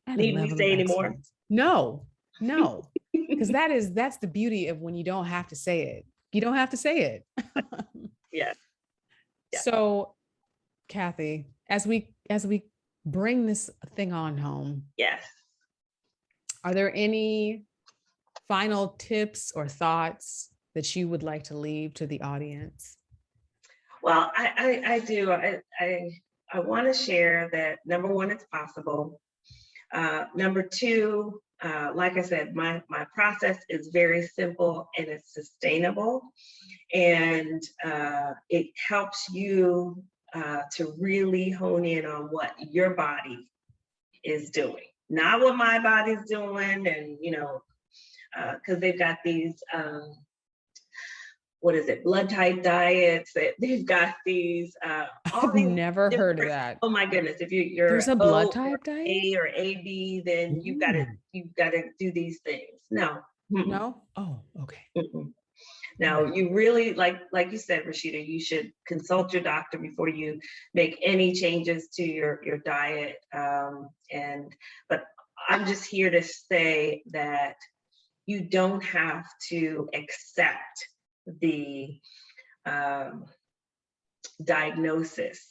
At a Need we level of say any more? excellence. No, no, because that's the beauty of when you don't have to say it. You don't have to say it. Yeah. Yeah. So, Kathy, as we bring this thing on home, Yes. are there any final tips or thoughts that you would like to leave to the audience? Well, I do. I want to share that number one, it's possible. Number two, like I said, my process is very simple and it's sustainable, and it helps you to really hone in on what your body is doing, not what my body's doing, and because they've got these. What is it, blood type diets, that they've got these all I've these never heard of different, that. oh my goodness, if you're There's a blood O or type diet? A or AB, then Ooh, you've got to do these things. No. Mm-mm, no? Oh, okay. mm-mm. All Now, right. you really, like you said, Rashida, you should consult your doctor before you make any changes to your diet. But I'm just here to say that you don't have to accept the um, diagnosis.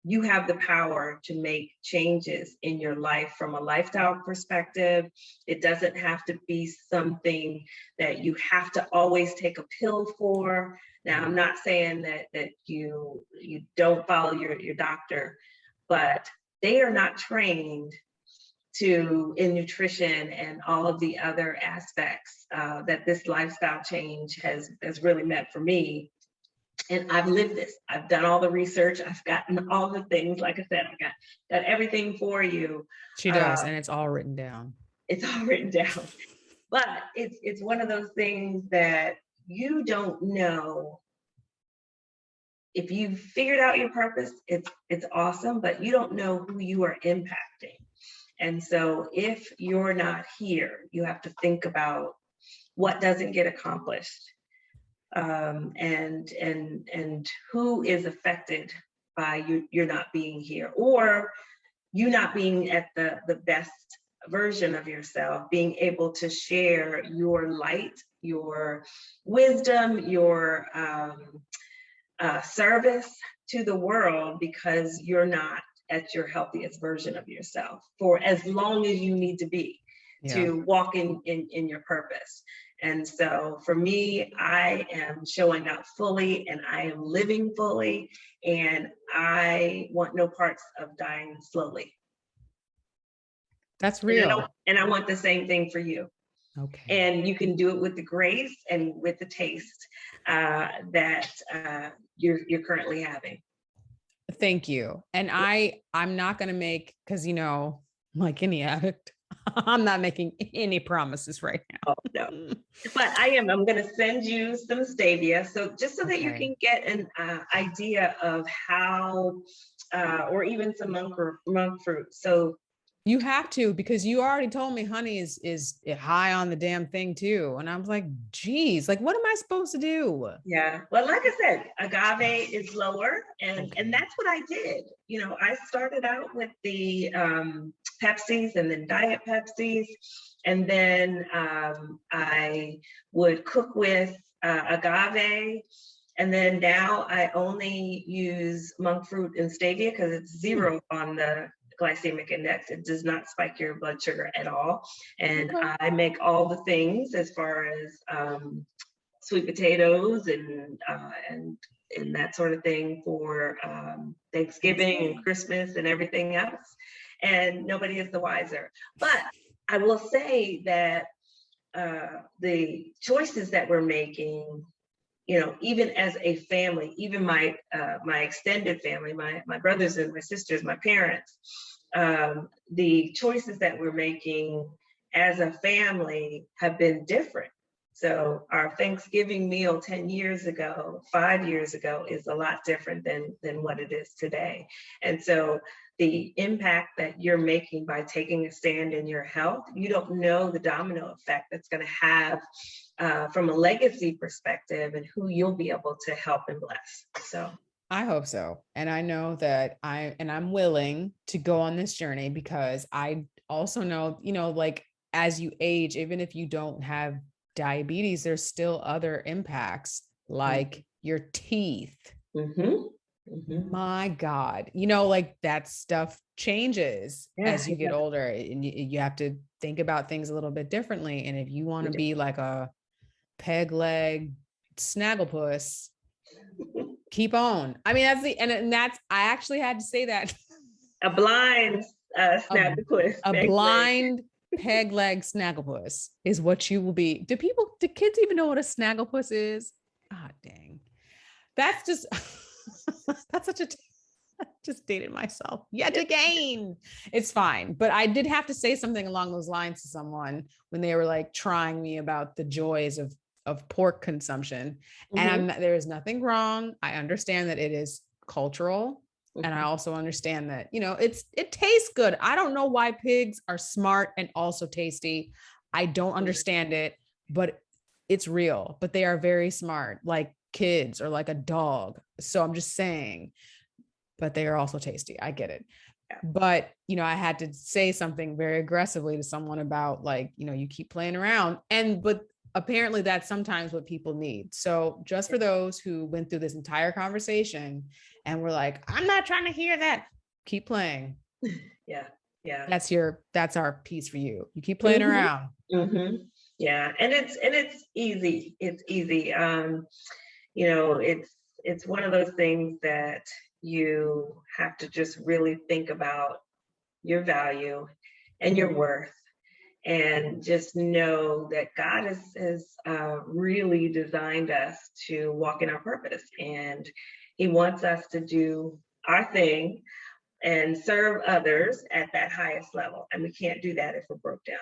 You have the power to make changes in your life from a lifestyle perspective. It doesn't have to be something that you have to always take a pill for. Now, I'm not saying that you don't follow your doctor, but they are not trained in nutrition and all of the other aspects that this lifestyle change has really meant for me. And I've lived this. I've done all the research. I've gotten all the things. Like I said, I got everything for you. She does, Uh, and it's all written down. it's all written down. But it's one of those things that you don't know. If you've figured out your purpose, it's awesome, but you don't know who you are impacting. And so if you're not here, you have to think about what doesn't get accomplished, and who is affected by you're not being here, or you not being at the best version of yourself, being able to share your light, your wisdom, your service to the world, because you're not at your healthiest version of yourself for as long as you need to be Yeah. to walk in your purpose. And so for me, I am showing up fully and I am living fully, and I want no parts of dying slowly. That's And real. I want the same thing for you. Okay. And you can do it with the grace and with the taste that you're currently having. Thank you. And I'm not going to make, because like any addict, I'm not making any promises right Oh no, now. but I'm going to send you some stevia, so just so that you Okay. can get an idea of how, or even some monk fruit. So You have to, because you already told me honey is high on the damn thing too. And I was like, geez, like what am I supposed to do? Yeah. Well, like I said, agave is lower, and Okay. that's what I did. I started out with the Pepsis and then Diet Pepsis, and then I would cook with agave, and then now I only use monk fruit and stevia because it's Hmm. zero on the glycemic index. It does not spike your blood sugar at all. And Okay. I make all the things as far as sweet potatoes and that sort of thing for Thanksgiving and Thanksgiving. Christmas and everything else. And nobody is the wiser. But I will say that the choices that we're making, even as a family, even my extended family, my brothers and my sisters, my parents, the choices that we're making as a family have been different. So our Thanksgiving meal 10 years ago, 5 years ago, is a lot different than what it is today. And so the impact that you're making by taking a stand in your health, you don't know the domino effect that's going to have from a legacy perspective and who you'll be able to help and bless. So I hope so. And I know that I'm willing to go on this journey because I also know, like as you age, even if you don't have diabetes, there's still other impacts like your teeth. mm-hmm, mm-hmm. My God, like that stuff changes Yeah, as you get older and you have to think about things a little bit differently. And if you want to be like a peg leg snagglepuss, keep on. I mean, and that's, I actually had to say that. A blind a, snagglepuss. a blind peg leg snagglepuss is what you will be. Do kids even know what a snagglepuss is? Ah, dang. That's just, that's such a, just dated myself yet again. It's fine. But I did have to say something along those lines to someone when they were like trying me about the joys of pork consumption. And there is nothing wrong. I understand that it is cultural. And I also understand that, it tastes good. I don't know why pigs are smart and also tasty. I don't understand it, but it's real. But they are very smart, like kids or like a dog. So I'm just saying, but they are also tasty. I get it. But, I had to say something very aggressively to someone about like, you keep playing around. But apparently that's sometimes what people need. So just for those who went through this entire conversation and were like, I'm not trying to hear that, keep playing. Yeah. Yeah. That's our piece for you. You keep playing around. Yeah. And it's easy. It's easy. It's one of those things that you have to just really think about your value and your worth, and just know that God has really designed us to walk in our purpose, and He wants us to do our thing and serve others at that highest level. And we can't do that if we're broke down.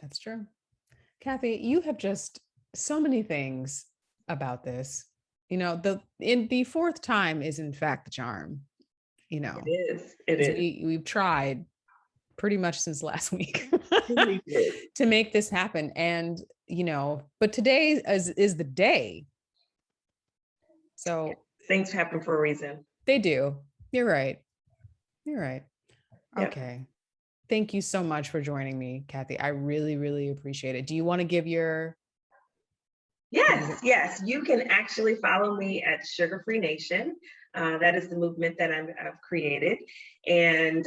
That's true. Kathy, you have just so many things about this. The fourth time is in fact the charm. It is. We've tried pretty much since last week to make this happen. And, but today is the day. So things happen for a reason. They do. You're right. Okay. Thank you so much for joining me, Kathy. I really, really appreciate it. Do you want to give your... Yes. You can actually follow me at Sugar Free Nation. That is the movement that I've created. And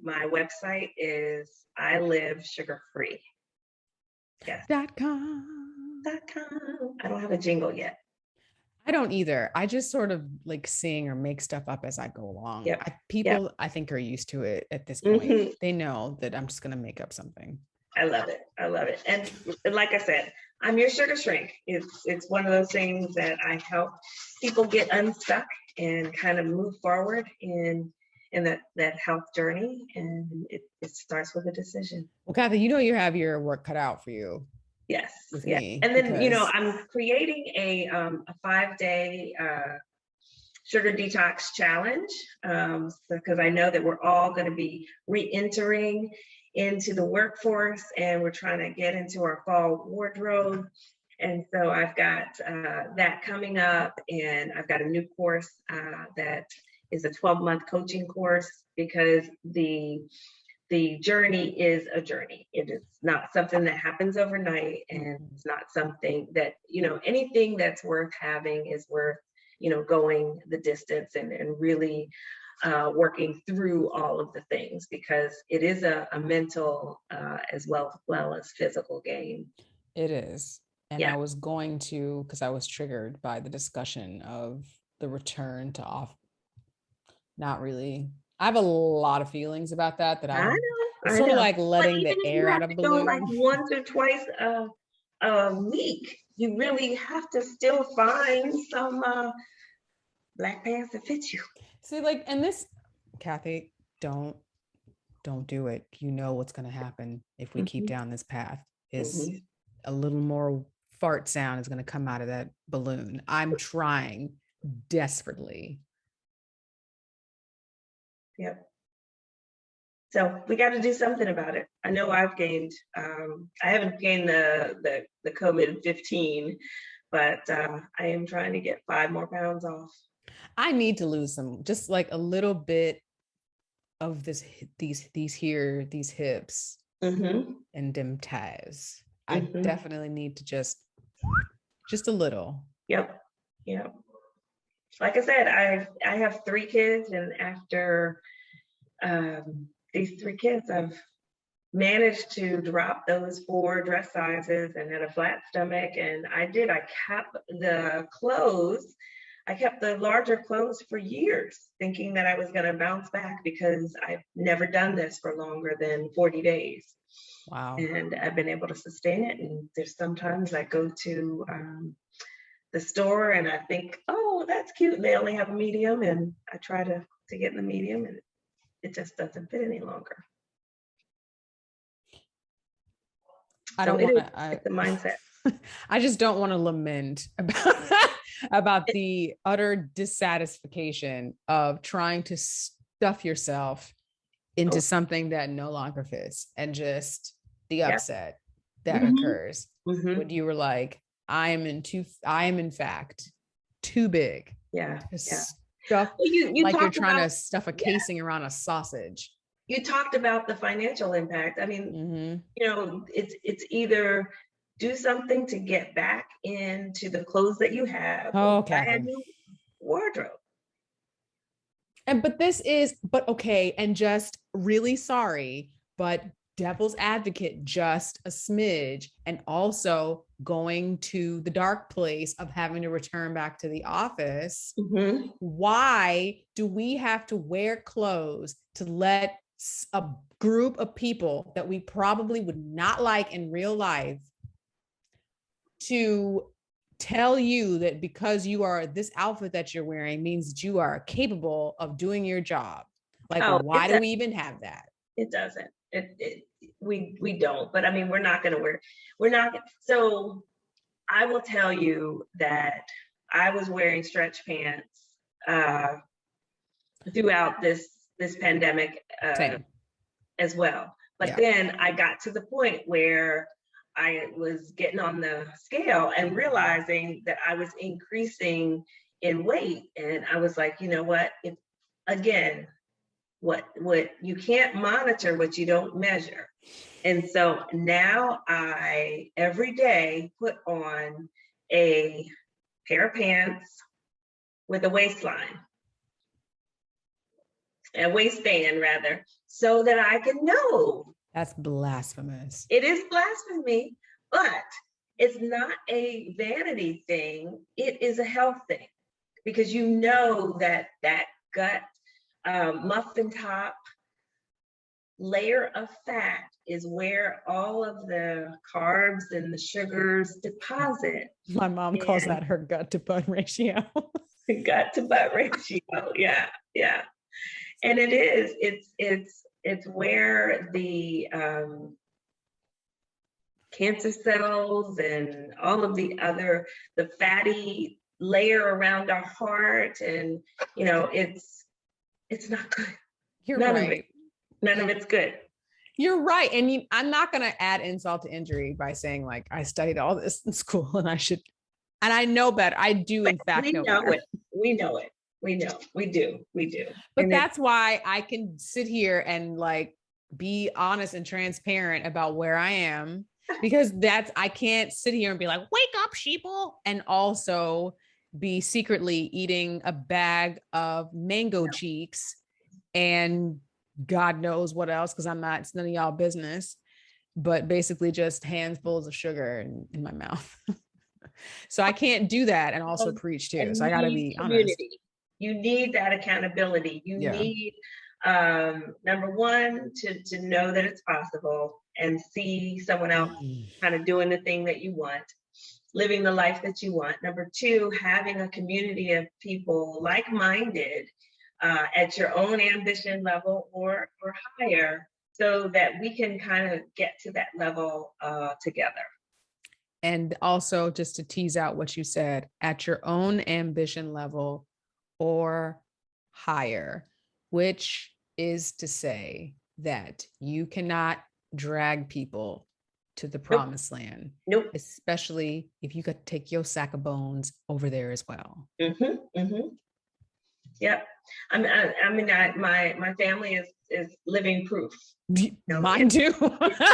my website is I Live Sugar Free. Yes. .com. I don't have a jingle yet. I don't either. I just sort of like sing or make stuff up as I go along. People, I think, are used to it at this point. They know that I'm just going to make up something. I love it. And like I said, I'm your sugar shrink. It's one of those things that I help people get unstuck and kind of move forward in that health journey. And it starts with a decision. Well, Kathy, you have your work cut out for you. Yes. And then, I'm creating a 5-day sugar detox challenge, because I know that we're all going to be re-entering into the workforce, and we're trying to get into our fall wardrobe. And so I've got that coming up, and I've got a new course that is a 12-month coaching course, because the journey is a journey. It is not something that happens overnight, and it's not something that, anything that's worth having is worth, going the distance and really working through all of the things, because it is a mental as well as physical game. It is. And Yeah. I was going to, because I was triggered by the discussion of the return to off. Not really. I have a lot of feelings about that. I know. It's I sort of know. like But letting even the if you air have out of to a go like balloon. once or twice a week, you really have to still find some black pants that fit you. See, like, and this, Kathy, don't do it. You know what's going to happen if we keep down this path is a little more fart sound is going to come out of that balloon. I'm trying desperately. Yep. So we got to do something about it. I know I've gained, I haven't gained the COVID-15, but I am trying to get 5 more pounds off. I need to lose some, just like a little bit of these hips and them ties. I definitely need to just a little. Yep. Like I said, I have 3 kids, and after these 3 kids, I've managed to drop those 4 dress sizes and had a flat stomach. And I kept the clothes. I kept the larger clothes for years, thinking that I was going to bounce back, because I've never done this for longer than 40 days. Wow. And I've been able to sustain it. And there's sometimes I go to the store and I think, oh, that's cute. And they only have a medium, and I try to get in the medium, and it just doesn't fit any longer. I don't want to. It's a mindset. I just don't want to lament about the utter dissatisfaction of trying to stuff yourself into something that no longer fits, and just the upset that occurs when you were like, I am in fact too big. Yeah. Stuff you like you're trying to stuff a casing around a sausage. You talked about the financial impact. I mean, it's either do something to get back into the clothes that you have, or buy a new wardrobe. And just really sorry, but devil's advocate just a smidge, and also going to the dark place of having to return back to the office. Why do we have to wear clothes to let a group of people that we probably would not like in real life to tell you that because you are this outfit that you're wearing means that you are capable of doing your job? Like, why do we even have that? It doesn't. We don't. But I mean, we're not going to wear. We're not. So I will tell you that I was wearing stretch pants throughout this pandemic as well. But then I got to the point where I was getting on the scale and realizing that I was increasing in weight. And I was like, you know what? What you can't monitor what you don't measure. And so now I every day put on a pair of pants with a waistline, a waistband rather, so that I can know. That's blasphemous. It is blasphemy, but it's not a vanity thing. It is a health thing, because you know that gut muffin top layer of fat is where all of the carbs and the sugars deposit. My mom calls that her gut to butt ratio. Gut to butt ratio. Yeah. And it is. It's where the cancer cells and all of the fatty layer around our heart, and it's not good. You're None right. None of it's good. You're right. And I'm not going to add insult to injury by saying like, I studied all this in school and I know better. I do, in fact, know better. We know it. We know. We do. But And that's why I can sit here and like be honest and transparent about where I am, because I can't sit here and be like, wake up, sheeple, and also be secretly eating a bag of mango cheeks and God knows what else, because it's none of y'all business, but basically just handfuls of sugar in my mouth. So I can't do that and also preach too. So I got to be honest. You need that accountability. You need, number one, to know that it's possible and see someone else kind of doing the thing that you want, living the life that you want. Number two, having a community of people like-minded at your own ambition level or higher, so that we can kind of get to that level together. And also, just to tease out what you said, at your own ambition level or higher, which is to say that you cannot drag people to the promised land. Nope. Especially if you could take your sack of bones over there as well. Yep. My family is living proof. Mine too.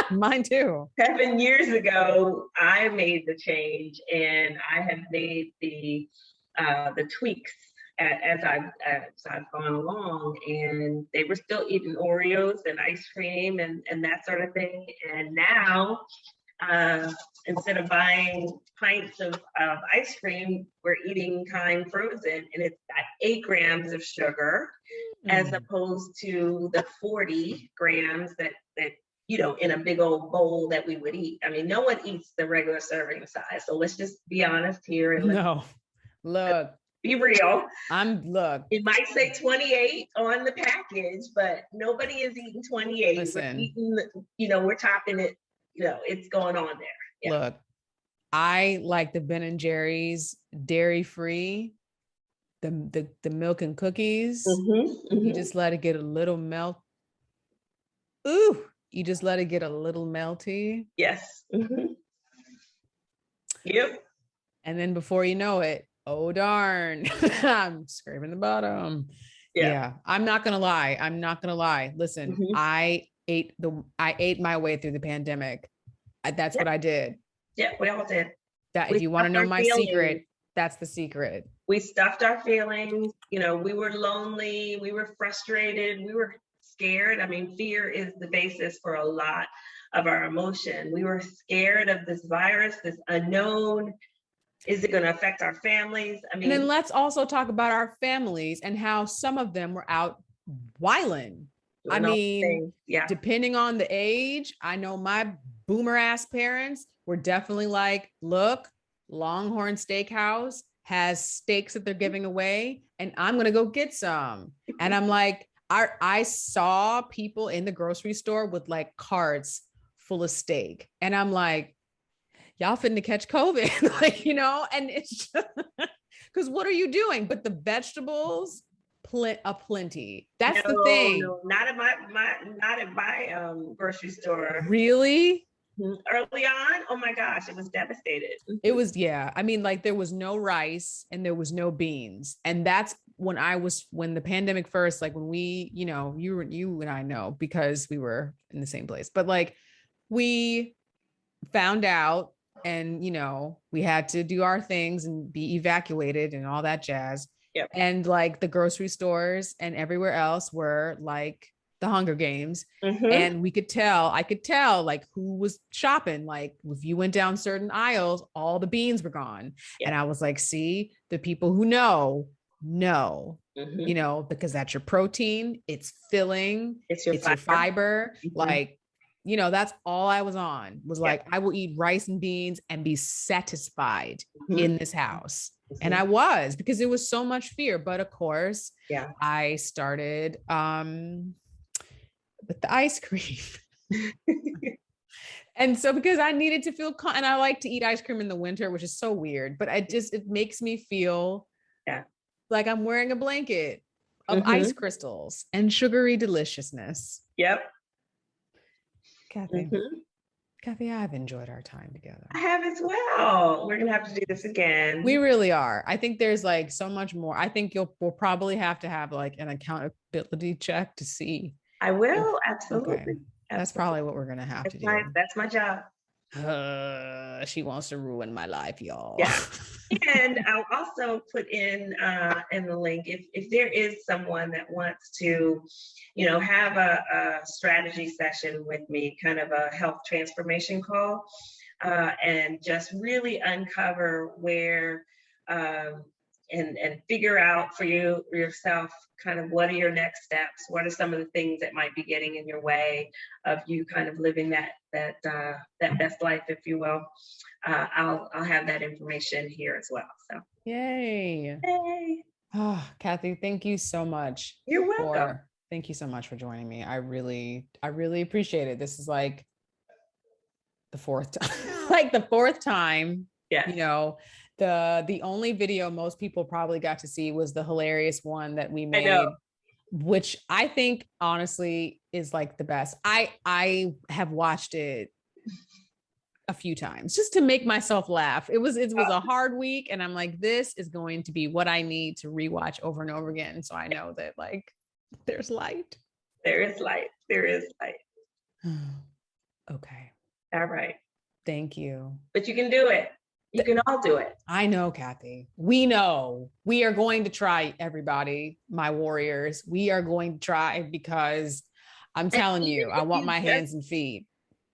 Mine too. 7 years ago, I made the change, and I have made the tweaks as I've gone along, and they were still eating Oreos and ice cream and that sort of thing. And now, instead of buying pints of ice cream, we're eating Kind frozen, and it's got 8 grams of sugar, as opposed to the 40 grams that in a big old bowl that we would eat. I mean, no one eats the regular serving size. So let's just be honest here. And look, be real. It might say 28 on the package, but nobody is eating 28. Listen, we're eating, we're topping it. It's going on there. Yeah. Look, I like the Ben and Jerry's dairy free, the milk and cookies. You just let it get a little melt. Ooh, you just let it get a little melty. Yes. Yep. And then before you know it, oh darn, I'm scraping the bottom. Yeah. I'm not gonna lie. Listen, I ate my way through the pandemic. That's what I did. Yeah, we all did. If you want to know my secret, that's the secret. We stuffed our feelings. We were lonely. We were frustrated. We were scared. I mean, fear is the basis for a lot of our emotion. We were scared of this virus, this unknown. Is it going to affect our families? I mean, and then let's also talk about our families and how some of them were out wilding. I mean, depending on the age, I know my boomer ass parents were definitely like, look, Longhorn Steakhouse has steaks that they're giving away, and I'm going to go get some. And I'm like, I saw people in the grocery store with like carts full of steak. And I'm like, y'all finna catch COVID, and it's just, because what are you doing? But the vegetables, plenty. That's the thing. No, not at my grocery store. Really? Early on, oh my gosh, it was devastated. It was, yeah. I mean, like there was no rice and there was no beans. And that's when the pandemic first, like when we, you and I know because we were in the same place, but like we found out and, we had to do our things and be evacuated and all that jazz. Yep. And like the grocery stores and everywhere else were like the Hunger Games. And I could tell like who was shopping. Like if you went down certain aisles, all the beans were gone. Yep. And I was like, see, the people who know, because that's your protein, it's filling, it's your fiber. Like, that's all I was on was like, I will eat rice and beans and be satisfied in this house. And I was, because it was so much fear. But of course, I started with the ice cream. And so because I needed to feel and I like to eat ice cream in the winter, which is so weird, but it makes me feel Yeah. like I'm wearing a blanket of ice Mm-hmm. crystals and sugary deliciousness. Yep. Kathy, Mm-hmm. Kathy, I've enjoyed our time together. I have as well. We're gonna have to do this We again. really are. I think there's like so much more. I think we'll probably have to have like an accountability check to see I if, will, okay, absolutely. that's Absolutely. probably what we're gonna have to do. That's my job. She wants to ruin my life, y'all. Yeah. And I'll also put in the link if there is someone that wants to, have a strategy session with me, kind of a health transformation call, and just really uncover where and figure out for yourself kind of what are your next steps, what are some of the things that might be getting in your way of you kind of living that best life, if you will. I'll have that information here as well. So Yay. yay. Oh, Kathy, thank you so much You're welcome. thank you so much for joining me. I really appreciate it. This is like the fourth time, like the fourth time, Yes. the only video most people probably got to see was the hilarious one that we I know. made, which I think honestly is like the best. I have watched it a few times just to make myself laugh. It was a hard week, and I'm like, this is going to be what I need to rewatch over and over again. So I know that like there's light. There is light. There is light. Okay. All right. Thank you. But you can do it. You can all do it. I know, Kathy. We know. We are going to try, everybody, my warriors. We are going to try because I'm telling you, I want my hands and feet.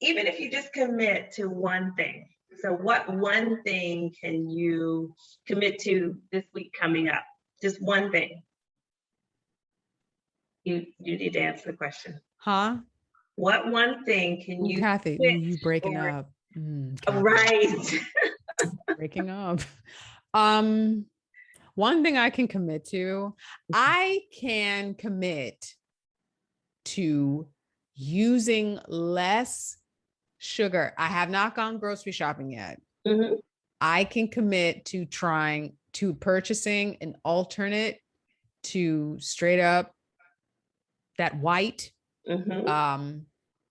Even if you just commit to one thing. So what one thing can you commit to this week coming up? Just one thing. You need to answer the question. Huh? What one thing can you Kathy, you breaking or, up. Right. Breaking up. One thing I can commit to, I can commit to using less sugar. I have not gone grocery shopping yet. Mm-hmm. I can commit to purchasing an alternate to straight up that white. Mm-hmm.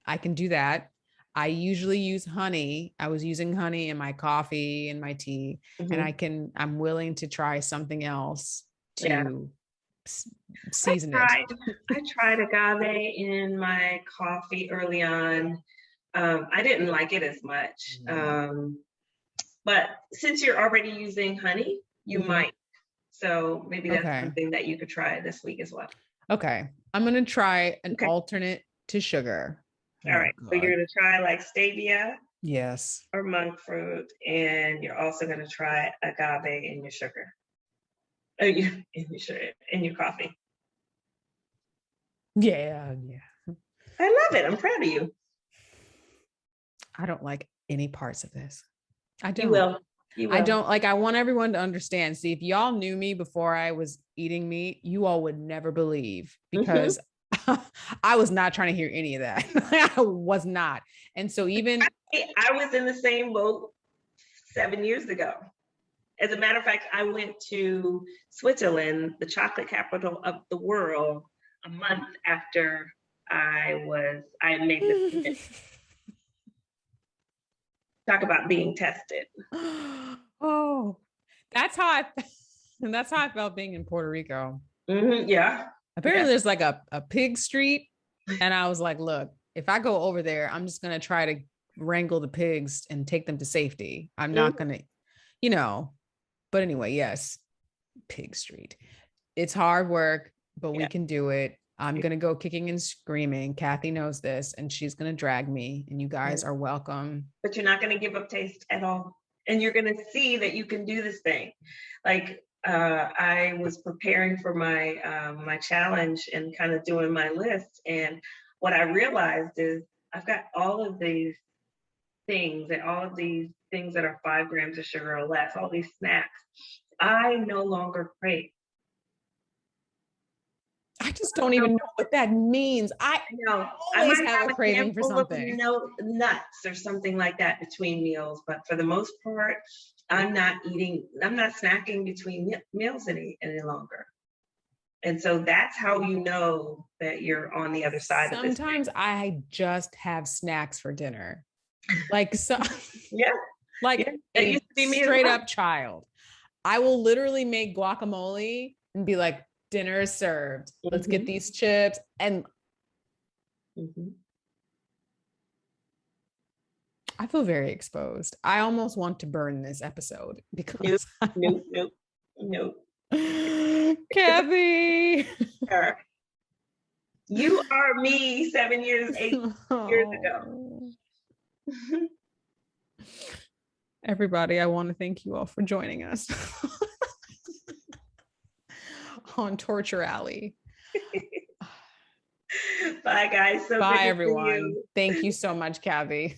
I can do that. I usually use honey. I was using honey in my coffee and my tea, Mm-hmm. and I'm willing to try something else to season it. I tried agave in my coffee early on. I didn't like it as much. But since you're already using honey, you might. So maybe that's something that you could try this week as well. Okay. I'm going to try an alternate to sugar. All right. So you're going to try like stevia. Yes. Or monk fruit. And you're also going to try agave in your sugar. In your coffee. Yeah. I love it. I'm proud of you. I don't like any parts of this. I don't. You will. I don't like, I want everyone to understand. See, if y'all knew me before I was eating meat, you all would never believe, because I was not trying to hear any of that. I was not. And so even I was in the same boat 7 years ago. As a matter of fact, I went to Switzerland, the chocolate capital of the world, a month after I made this commitment. Talk about being tested. Oh, that's how I felt being in Puerto Rico. Mm-hmm, yeah. Apparently there's like a pig street. And I was like, look, if I go over there, I'm just going to try to wrangle the pigs and take them to safety. I'm not going to, but anyway, yes. Pig street. It's hard work, but we can do it. I'm going to go kicking and screaming. Kathy knows this, and she's going to drag me, and you guys are welcome. But you're not going to give up taste at all. And you're going to see that you can do this thing. Like I was preparing for my my challenge and kind of doing my list. And what I realized is I've got all of these things and all of these things that are 5 grams of sugar or less, all these snacks, I no longer crave. I just don't even know what that means. I know I always might have a craving for handful of, something. nuts or something like that between meals, but for the most part, I'm not snacking between meals any longer. And so that's how you know that you're on the other side of this. Sometimes I just have snacks for dinner. Like so Yeah. like Yeah, that a used to be me as straight well. up child. I will literally make guacamole and be like, dinner is served. Let's get these chips. And I feel very exposed. I almost want to burn this episode because Nope. Kathy. Sure. You are me 7 years, 8 years ago. Everybody, I want to thank you all for joining us on Torture Alley. Bye, guys. So bye, everyone. Thank you so much, Kathy.